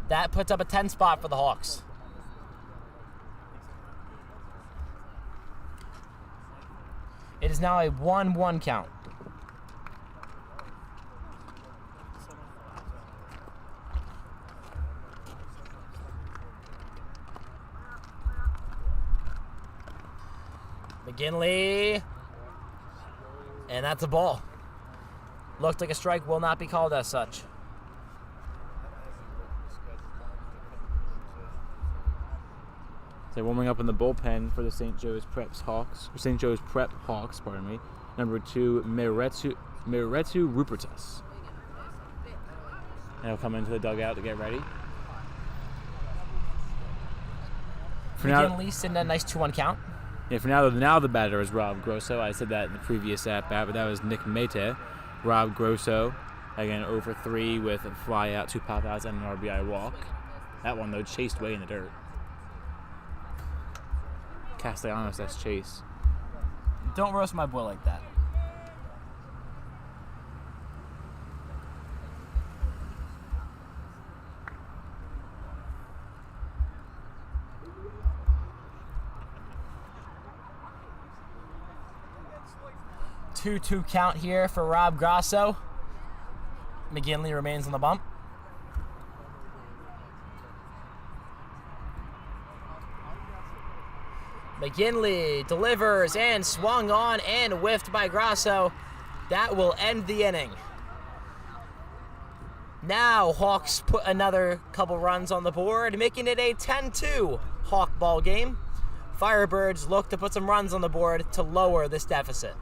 That puts up a 10 spot for the Hawks. It is now a 1-1 count. McGinley, and that's a ball. Looked like a strike, will not be called as such. So warming up in the bullpen for the St. Joe's Prep Hawks, pardon me. Number 2, Miretu Rupertus. And he'll come into the dugout to get ready. McGinley sitting at a nice 2-1 count. Yeah, for now the batter is Rob Grosso. I said that in the previous at-bat, but that was Nick Mate. Rob Grosso, again, 0-for-3 with a fly out, 2 pop outs, and an RBI walk. That one, though, chased way in the dirt. Castellanos, that's Chase. Don't roast my boy like that. Two count here for Rob Grasso. McGinley remains on the bump. McGinley delivers and swung on and whiffed by Grasso. That will end the inning. Now Hawks put another couple runs on the board, making it a 10-2 Hawk ball game. Firebirds look to put some runs on the board to lower this deficit.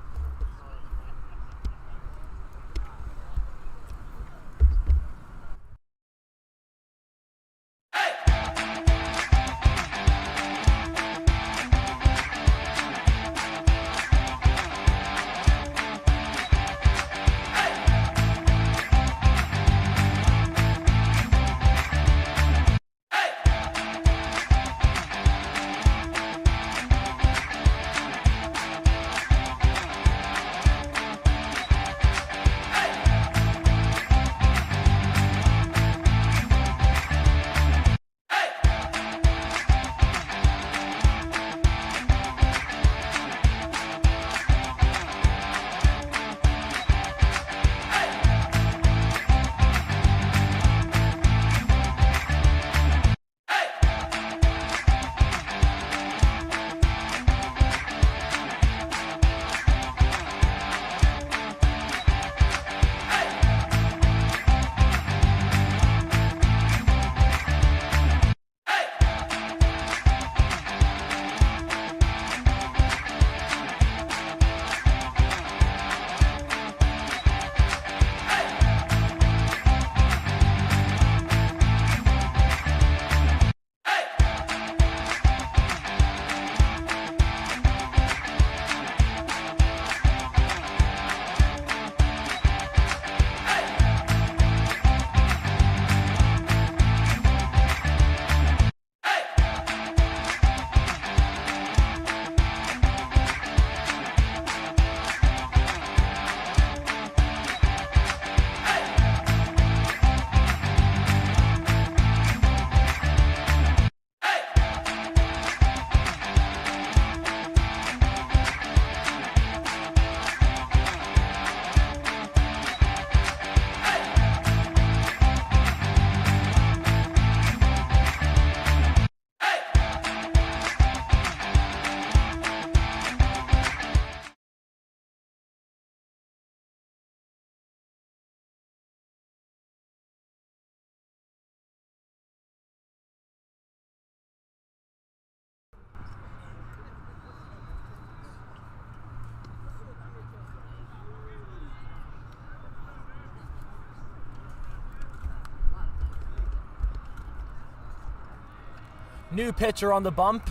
New pitcher on the bump.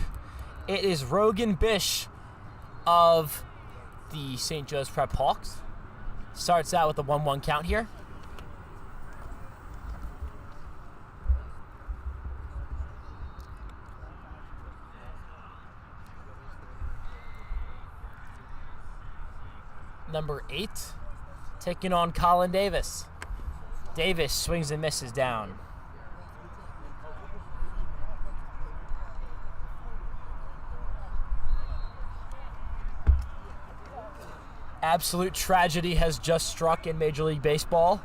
It is Rogan Bish of the St. Joe's Prep Hawks. Starts out with a 1-1 count here. Number 8, taking on Colin Davis. Davis swings and misses down. Absolute tragedy has just struck in Major League Baseball.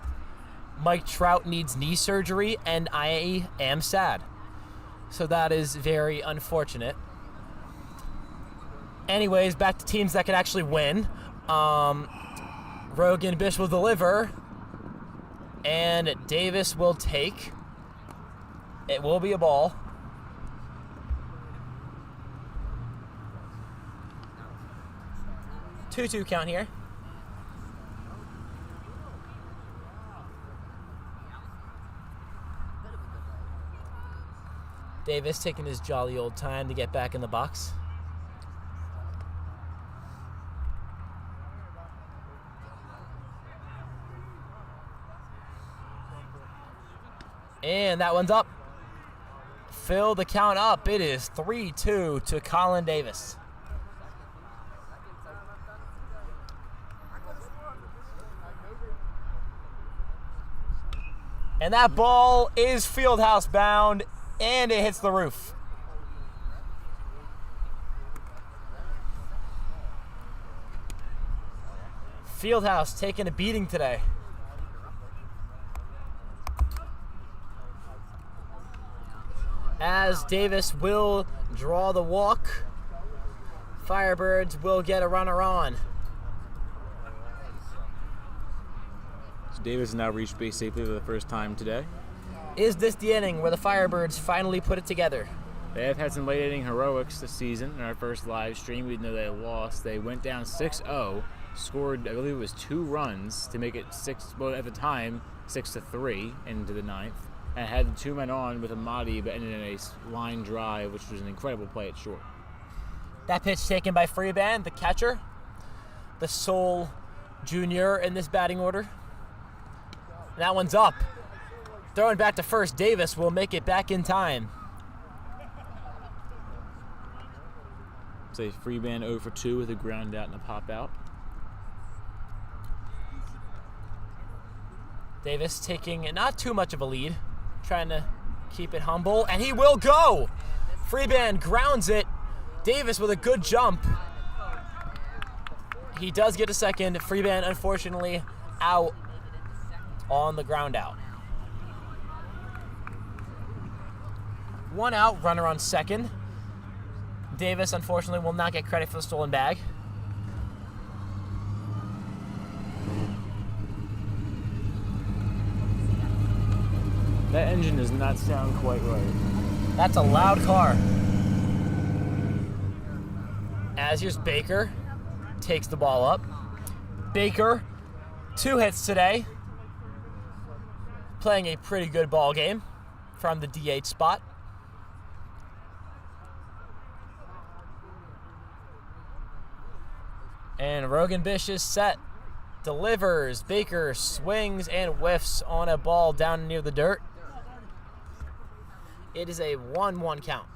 Mike Trout needs knee surgery, and I am sad. So that is very unfortunate. Anyways, back to teams that can actually win. Rogan Bish will deliver, and Davis will take. It will be a ball. Two count here. Davis taking his jolly old time to get back in the box. And that one's up. Fill the count up. It is 3-2 to Colin Davis. And that ball is fieldhouse bound, and it hits the roof. Fieldhouse taking a beating today. As Davis will draw the walk, Firebirds will get a runner on. So Davis has now reached base safely for the first time today. Is this the inning where the Firebirds finally put it together? They have had some late inning heroics this season. In our first live stream, we know they lost. They went down 6-0, scored, I believe it was 2 runs to make it at the time, 6-3 into the ninth, and had 2 men on with Amadi, but ended in a line drive, which was an incredible play at short. That pitch taken by Freeban, the catcher, the sole junior in this batting order. And that one's up. Throwing back to first, Davis will make it back in time. Say Freeban 0 for 2 with a ground out and a pop out. Davis taking not too much of a lead, trying to keep it humble, and he will go! Freeban grounds it. Davis with a good jump. He does get a second. Freeban, unfortunately, out on the ground out. 1 out, runner on second. Davis, unfortunately, will not get credit for the stolen bag. That engine does not sound quite right. That's a loud car. As here's Baker, takes the ball up. Baker, 2 hits today. Playing a pretty good ball game from the DH spot. And Rogan Bish is set. Delivers. Baker swings and whiffs on a ball down near the dirt. It is a 1-1 count.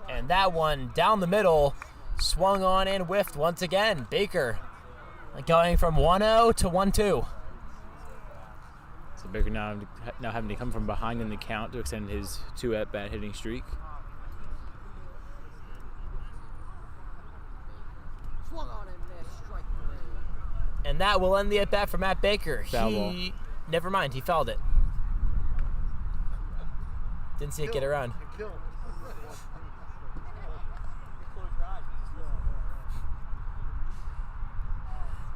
And that one down the middle, swung on and whiffed once again. Baker going from 1-0 to 1-2. So Baker now having to come from behind in the count to extend his 2 at-bat hitting streak. And that will end the at-bat for Matt Baker. Foul ball. Never mind, he fouled it. Didn't see it get around.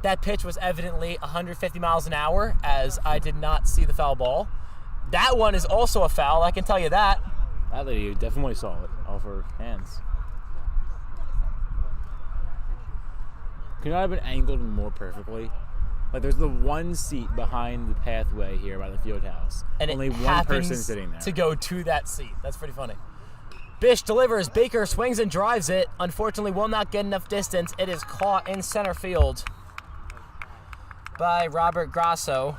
That pitch was evidently 150 miles an hour, as I did not see the foul ball. That one is also a foul, I can tell you that. That lady definitely saw it off her hands. Could not have been angled more perfectly. Like, there's the one seat behind the pathway here by the field house. And only it one person happens sitting there. to go to that seat. That's pretty funny. Bish delivers. Baker swings and drives it. Unfortunately, will not get enough distance. It is caught in center field by Robert Grasso,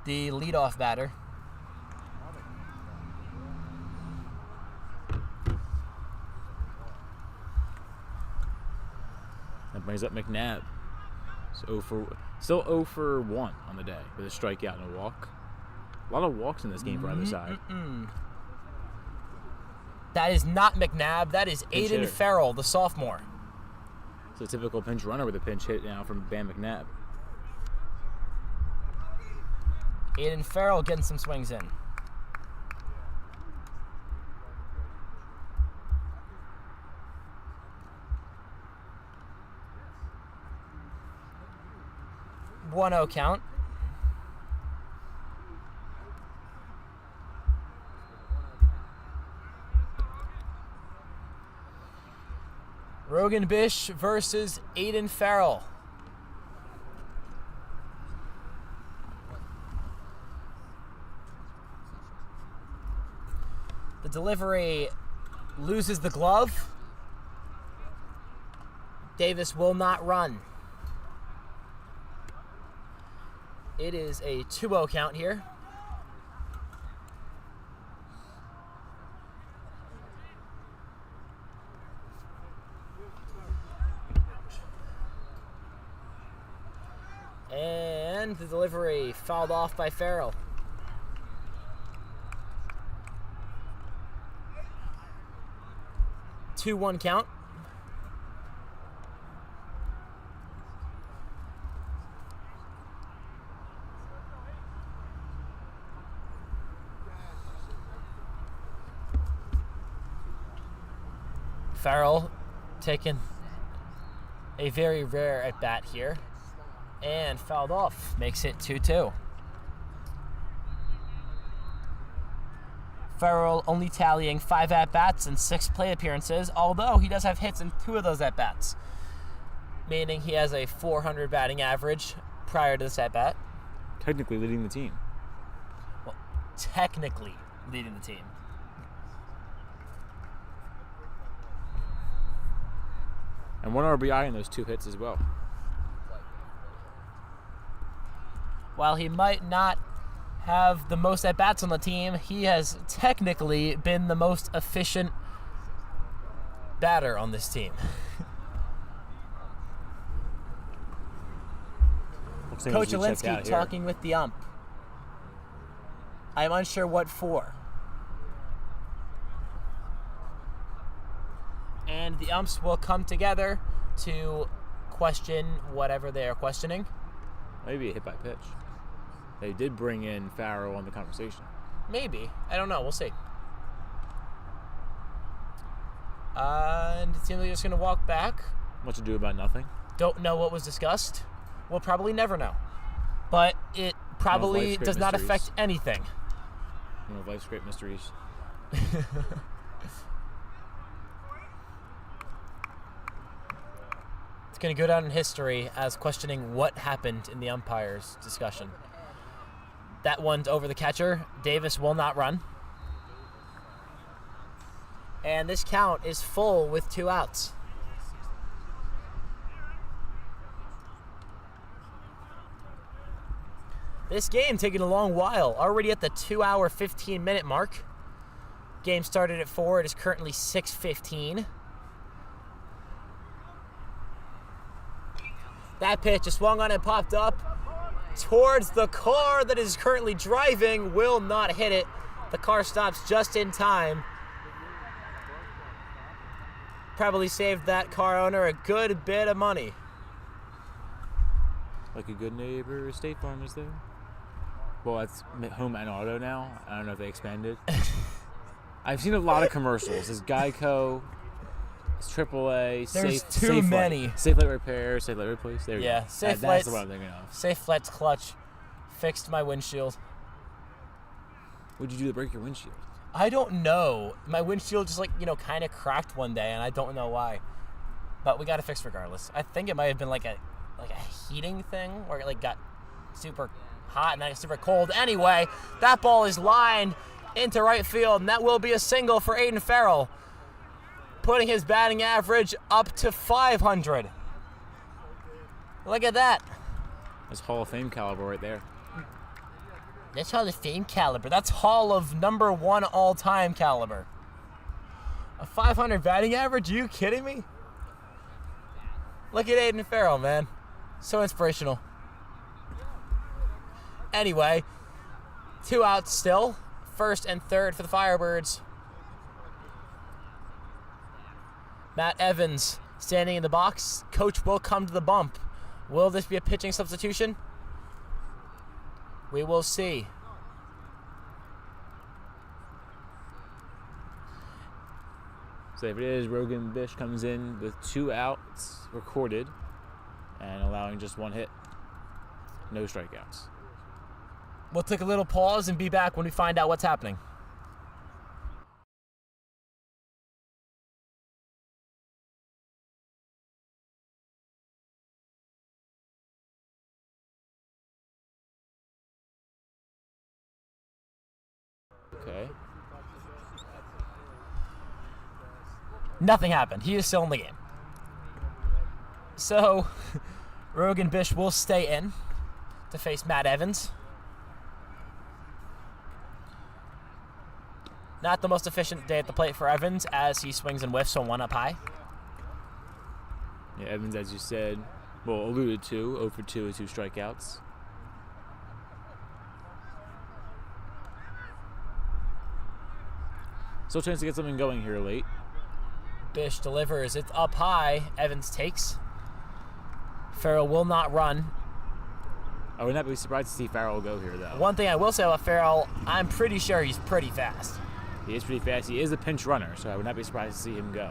the leadoff batter. That brings up McNabb. So still 0 for 1 on the day with a strikeout and a walk. A lot of walks in this game for either side. That is not McNabb. That is Pinch Aiden hitter. Farrell, the sophomore. It's a typical pinch runner with a pinch hit now from Bam McNabb. Aiden Farrell getting some swings in. One 0 count. Rogan Bish versus Aiden Farrell. The delivery loses the glove. Davis will not run. It is a 2-0 count here. And the delivery fouled off by Farrell. Two 1 count. Farrell taking a very rare at bat here and fouled off. Makes it 2-2. Farrell only tallying 5 at-bats and 6 plate appearances, although he does have hits in 2 of those at-bats, meaning he has a .400 batting average prior to this at-bat. Technically leading the team. Well, technically leading the team. And 1 RBI in those 2 hits as well. While he might not have the most at-bats on the team, he has technically been the most efficient batter on this team. Coach Alinsky talking with the ump. I'm unsure what for. And the umps will come together to question whatever they are questioning. Maybe a hit by pitch. They did bring in Farrell on the conversation. Maybe. I don't know. We'll see. And it seems like they're just going to walk back. Much ado about nothing. Don't know what was discussed. We'll probably never know. But it probably does not affect anything. One of life's great mysteries. It's going to go down in history as questioning what happened in the umpires discussion. That one's over the catcher. Davis will not run. And this count is full with 2 outs. This game taking a long while, already at the 2-hour, 15-minute mark. Game started at 4. It is currently 6:15. That pitch is swung on and popped up towards the car that is currently driving. Will not hit it. The car stops just in time. Probably saved that car owner a good bit of money. Like a good neighbor, State Farm is there. Well, it's Home and Auto now. I don't know if they expanded. I've seen a lot of commercials. It's Geico, it's AAA, There's Safe, too Safe many. Light. Safe Light Repair, Safe Light Replace. There you go. Safe That's Light's the one I'm thinking of. Safe Light's clutch. Fixed my windshield. What'd you do to break your windshield? I don't know. My windshield just kind of cracked one day, and I don't know why. But we got it fixed regardless. I think it might have been like a heating thing where it got super hot and then it's super cold. Anyway, that ball is lined into right field, and that will be a single for Aiden Farrell, putting his batting average up to 500. Look at that. That's Hall of Fame caliber right there. That's Hall of Fame caliber. That's Hall of number 1 all-time caliber. A 500 batting average? Are you kidding me? Look at Aiden Farrell, man. So inspirational. Anyway, 2 outs still. First and third for the Firebirds. Matt Evans standing in the box. Coach will come to the bump. Will this be a pitching substitution? We will see. So if it is, Rogan Bish comes in with 2 outs recorded and allowing just 1 hit. No strikeouts. We'll take a little pause and be back when we find out what's happening. Okay. Nothing happened. He is still in the game. So, Rogan Bish will stay in to face Matt Evans. Not the most efficient day at the plate for Evans as he swings and whiffs on 1 up high. Yeah, Evans, as you said, alluded to, 0 for 2 with 2 strikeouts. Still a chance to get something going here late. Bish delivers. It's up high. Evans takes. Farrell will not run. I would not be surprised to see Farrell go here, though. One thing I will say about Farrell, I'm pretty sure he's pretty fast. He is pretty fast. He is a pinch runner, so I would not be surprised to see him go.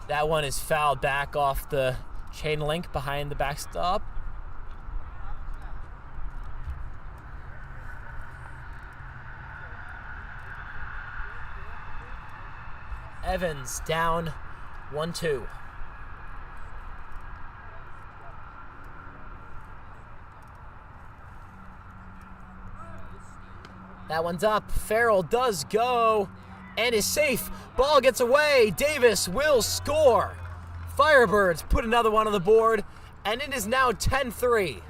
That one is fouled back off the chain link behind the backstop. Evans down 1-2. That one's up. Farrell does go and is safe. Ball gets away. Davis will score. Firebirds put another one on the board, and it is now 10-3.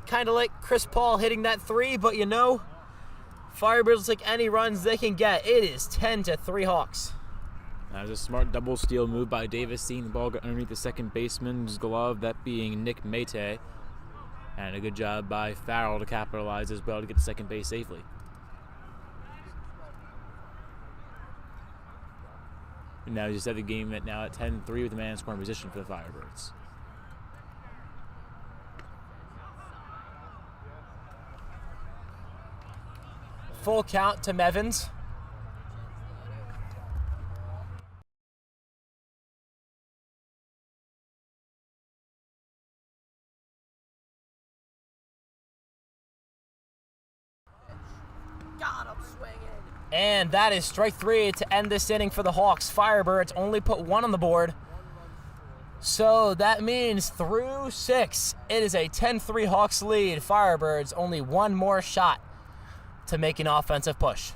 Kind of like Chris Paul hitting that three, but you know, Firebirds take any runs they can get. It is 10-3 Hawks. That was a smart double steal move by Davis, seeing the ball go underneath the second baseman's glove, that being Nick Mate. And a good job by Farrell to capitalize as well to get to second base safely. And now you just have the game at 10-3 with the man in scoring position for the Firebirds. Full count to Mevins. And that is strike three to end this inning for the Hawks. Firebirds only put one on the board. So that means through 6, it is a 10-3 Hawks lead. Firebirds only one more shot to make an offensive push.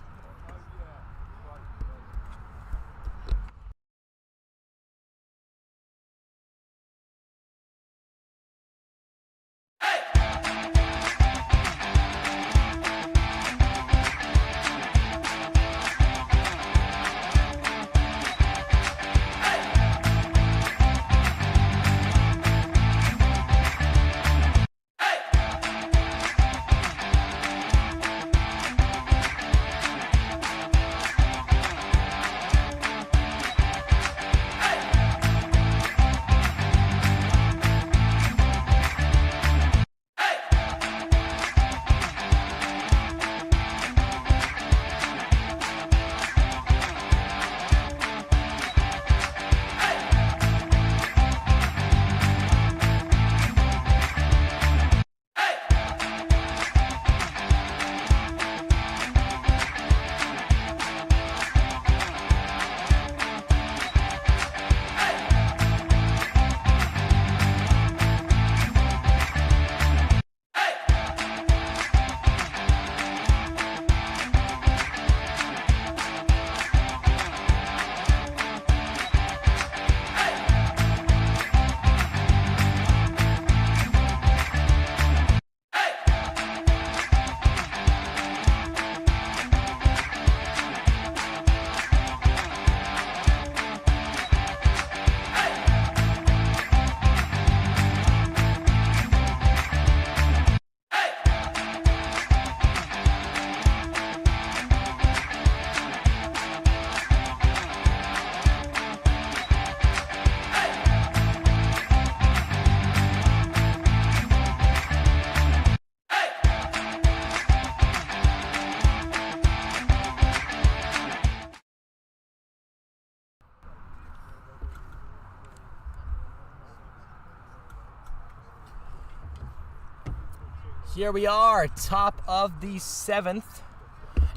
Here we are, top of the 7th,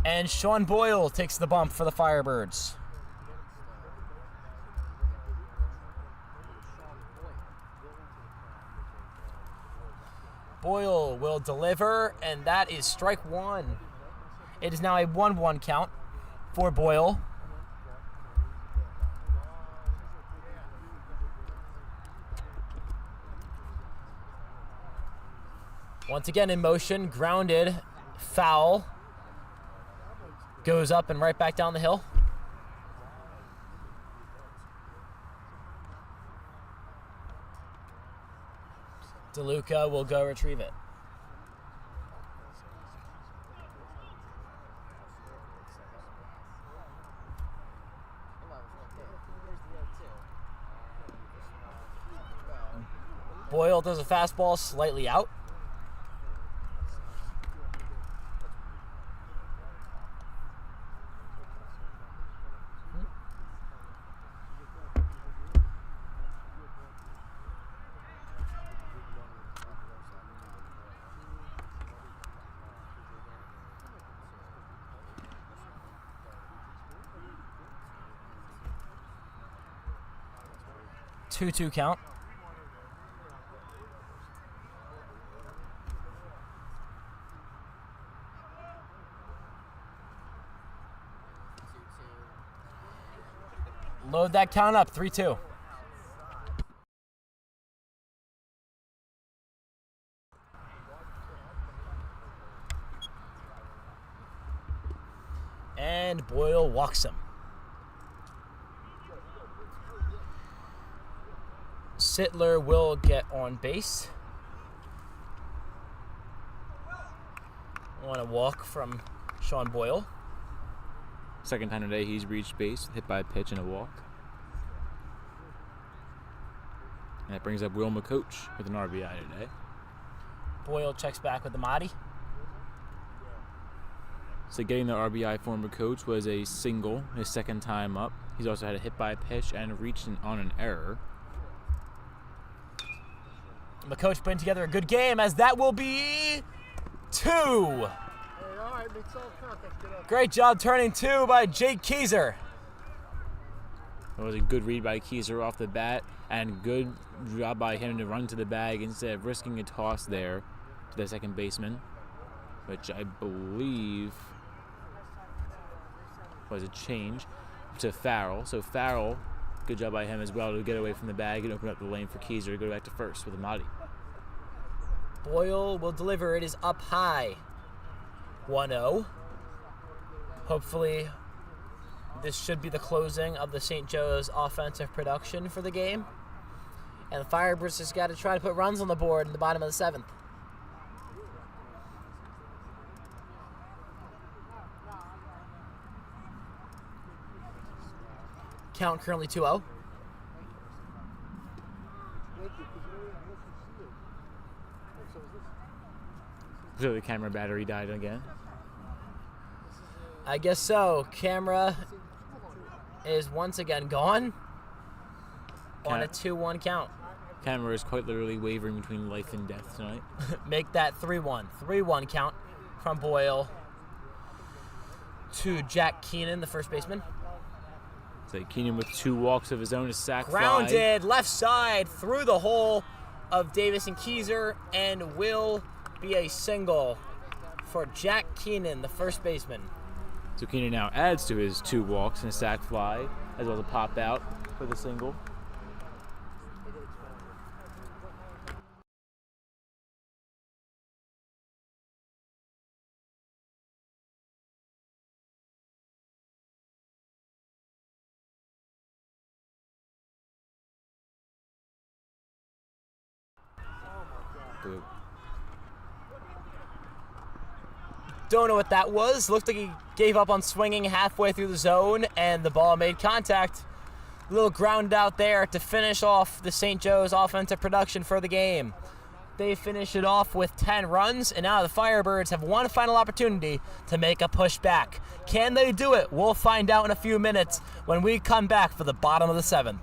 and Sean Boyle takes the bump for the Firebirds. Boyle will deliver, and that is strike one. It is now a 1-1 count for Boyle. Once again in motion, grounded, foul. Goes up and right back down the hill. DeLuca will go retrieve it. Boyle throws a fastball slightly out. Two count. Load that count up, 3-2. And Boyle walks him. Sittler will get on base. On a walk from Sean Boyle. Second time today he's reached base, hit by a pitch and a walk. And that brings up Will McCoach with an RBI today. Boyle checks back with the Mahdi. So getting the RBI for McCoach was a single, his second time up. He's also had a hit by a pitch and reached on an error. McCoach putting together a good game, as that will be 2. Great job turning 2 by Jake Keyser. It was a good read by Keyser off the bat, and good job by him to run to the bag instead of risking a toss there to the second baseman, which I believe was a change to Farrell. So Farrell, good job by him as well to get away from the bag and open up the lane for Keyser to go back to first with a Mahdi. Boyle will deliver. It is up high. 1-0. Hopefully, this should be the closing of the St. Joe's offensive production for the game. And the Firebirds just got to try to put runs on the board in the bottom of the 7th. Count currently 2-0. So the camera battery died again. I guess so. Camera is once again gone on a 2-1 count. Camera is quite literally wavering between life and death tonight. Make that 3-1. 3-1 count from Boyle to Jack Keenan, the first baseman. So Keenan with 2 walks of his own, a sac fly. Grounded left side through the hole of Davis and Keyser, and will be a single for Jack Keenan, the first baseman. So Keenan now adds to his 2 walks and a sac fly, as well as a pop out for the single. Don't know what that was. Looked like he gave up on swinging halfway through the zone, and the ball made contact. A little ground out there to finish off the St. Joe's offensive production for the game. They finish it off with 10 runs, and now the Firebirds have one final opportunity to make a push back. Can they do it? We'll find out in a few minutes when we come back for the bottom of the 7th.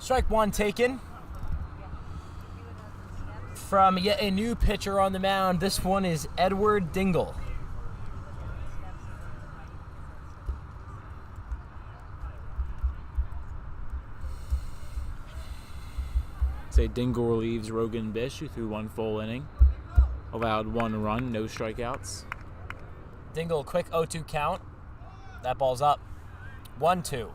Strike one taken. From yet a new pitcher on the mound, this one is Edward Dingle. Say Dingle relieves Rogan Bish, who threw one full inning. Allowed one run, no strikeouts. Dingle, quick 0-2 count. That ball's up. 1-2.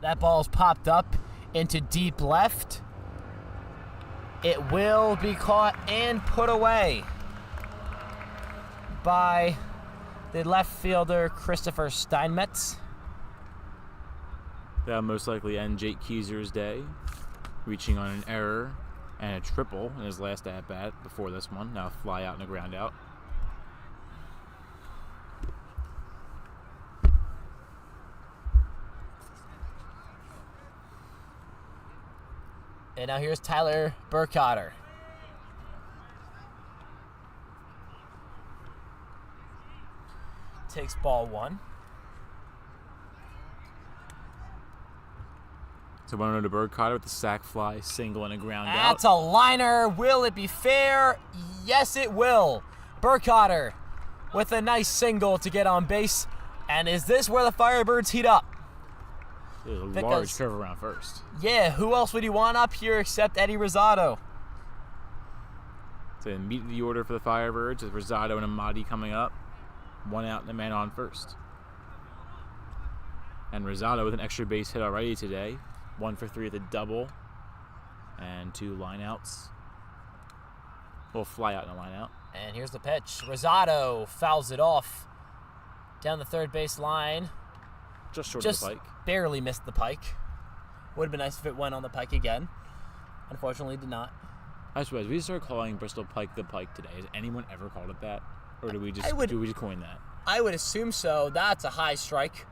That ball's popped up into deep left. It will be caught and put away by the left fielder, Christopher Steinmetz. That'll most likely end Jake Keyser's day, reaching on an error and a triple in his last at-bat before this one. Now a fly out and a ground out. And now here's Tyler Burkhardt. Takes ball one. So 1-0 to Burkhardt with the sac fly, single, and a ground out. That's a liner. Will it be fair? Yes, it will. Burkhardt with a nice single to get on base. And is this where the Firebirds heat up? There's a large curve around first. Yeah, who else would you want up here except Eddie Rosado? So meet the order for the Firebirds with Rosado and Amati coming up. One out and a man on first. And Rosado with an extra base hit already today. 1 for 3 at the double. And 2 lineouts. We'll fly out in a lineout. And here's the pitch. Rosado fouls it off down the third base line. Just short of the pike. Barely missed the pike. Would have been nice if it went on the pike again. Unfortunately, did not. I suppose we started calling Bristol Pike the Pike today. Has anyone ever called it that? Or do we just coin that? I would assume so. That's a high strike.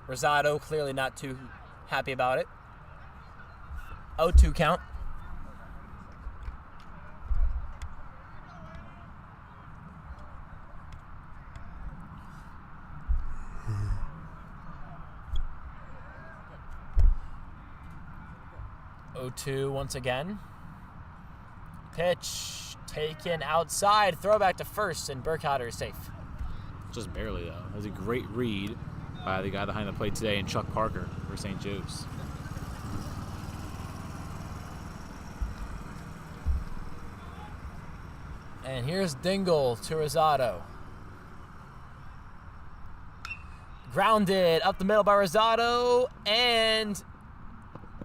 Rosado clearly not too happy about it. 0-2 count. Two once again. Pitch taken outside. Throwback to first, and Burkhardt is safe. Just barely, though. That was a great read by the guy behind the plate today, and Chuck Parker for St. Joe's. And here's Dingle to Rosado. Grounded up the middle by Rosado, and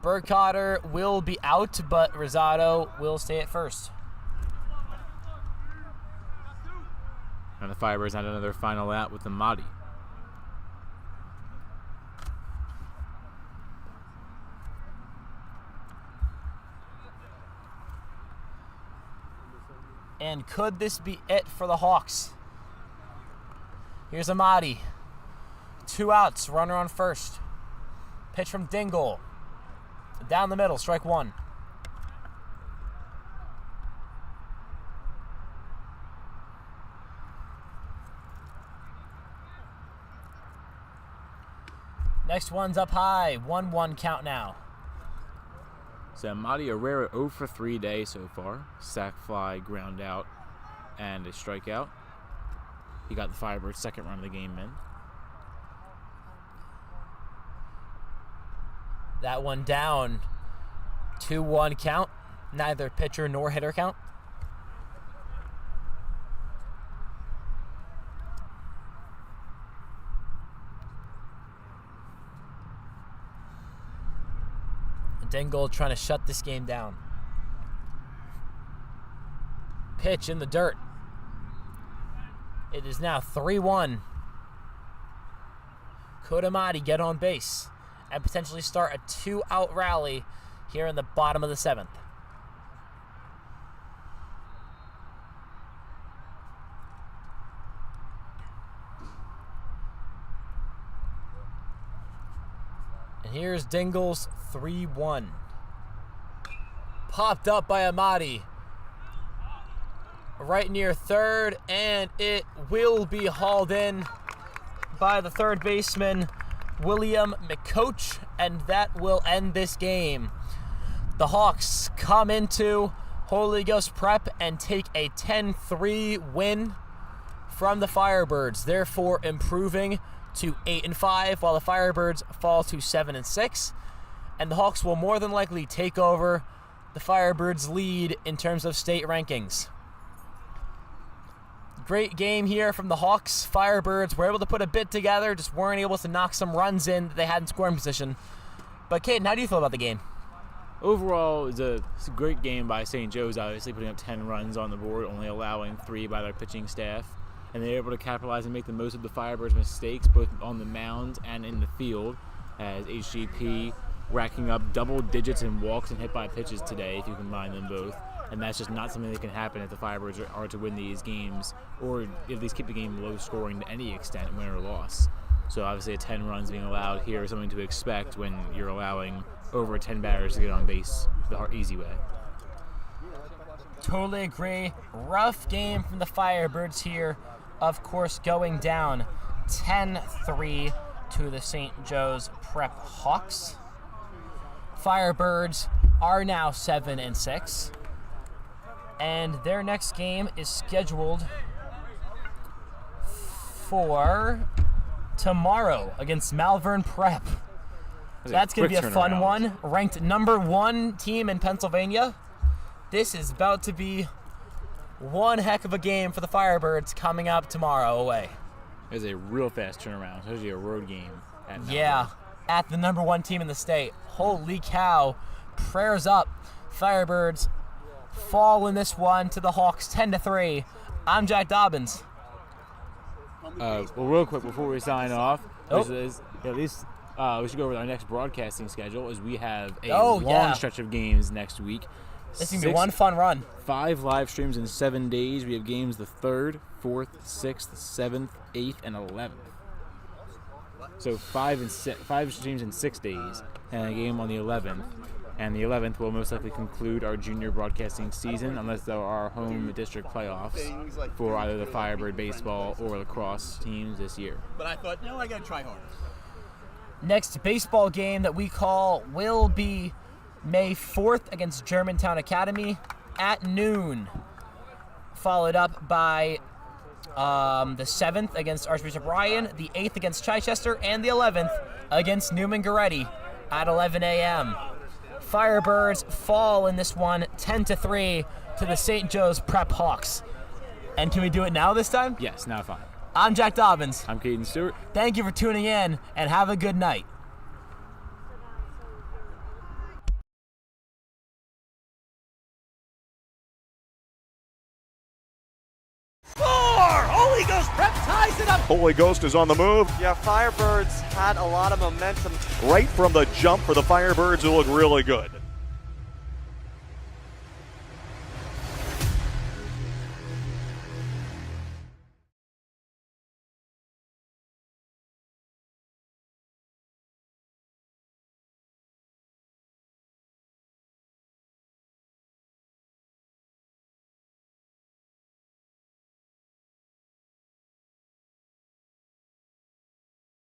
Burkhardt will be out, but Rosado will stay at first. And the Firebirds had another final out with the Amati. And could this be it for the Hawks? Here's Amati. 2 outs, runner on first. Pitch from Dingle. Down the middle, strike one. Next one's up high. 1-1 count now. So Amati Herrera 0 for 3 day so far. Sac fly, ground out, and a strikeout. He got the Firebirds' second run of the game in. That one down. 2-1 count. Neither pitcher nor hitter count. Dingle trying to shut this game down. Pitch in the dirt. It is now 3-1. Could Amati get on base and potentially start a 2-out rally here in the bottom of the 7th? And here's Dingle's 3-1. Popped up by Amati. right near third, and it will be hauled in by the third baseman, William McCoach, and that will end this game. The Hawks come into Holy Ghost Prep and take a 10-3 win from the Firebirds, therefore improving to 8-5, while the Firebirds fall to 7-6, and the Hawks will more than likely take over the Firebirds' lead in terms of state rankings. Great game here from the Hawks. Firebirds were able to put a bit together, just weren't able to knock some runs in that they had in scoring position. But Caden, how do you feel about the game? Overall, it's a great game by St. Joe's, obviously putting up 10 runs on the board, only allowing 3 by their pitching staff. And they're able to capitalize and make the most of the Firebirds' mistakes, both on the mound and in the field, as HGP racking up double digits in walks and hit by pitches today, if you combine them both. And that's just not something that can happen if the Firebirds are to win these games, or at least keep the game low scoring to any extent, win or loss. So obviously 10 runs being allowed here is something to expect when you're allowing over 10 batters to get on base the easy way. Totally agree. Rough game from the Firebirds here, of course, going down 10-3 to the St. Joe's Prep Hawks. Firebirds are now 7-6, and their next game is scheduled for tomorrow against Malvern Prep. That's going to be a fun one. Ranked number 1 team in Pennsylvania. This is about to be one heck of a game for the Firebirds coming up tomorrow away. It's a real fast turnaround, especially a road game. Yeah, at the number 1 team in the state. Holy cow. Prayers up. Firebirds fall in this one to the Hawks 10-3. I'm Jack Dobbins. Well, real quick before we sign off, Oh. at least we should go over our next broadcasting schedule, as we have a Oh, long yeah. stretch of games next week. This is going to be one fun run. 5 live streams in 7 days. We have games the 3rd, 4th, 6th, 7th, 8th, and 11th. So 5 streams in 6 days, and a game on the 11th. And the 11th will most likely conclude our junior broadcasting season, unless there are home district playoffs for either the Firebird baseball or lacrosse teams this year. But I thought, no, I got to try hard. Next baseball game that we call will be May 4th against Germantown Academy at noon, followed up by the 7th against Archbishop Ryan, the 8th against Chichester, and the 11th against Newman Goretti at 11 a.m. Firebirds fall in this one 10-3 to the St. Joe's Prep Hawks. And can we do it now this time? Yes, now fine. I'm Jack Dobbins. I'm Caden Stewart. Thank you for tuning in, and have a good night. Holy Ghost Prep ties it up. Holy Ghost is on the move. Yeah, Firebirds had a lot of momentum. Right from the jump for the Firebirds, who look really good.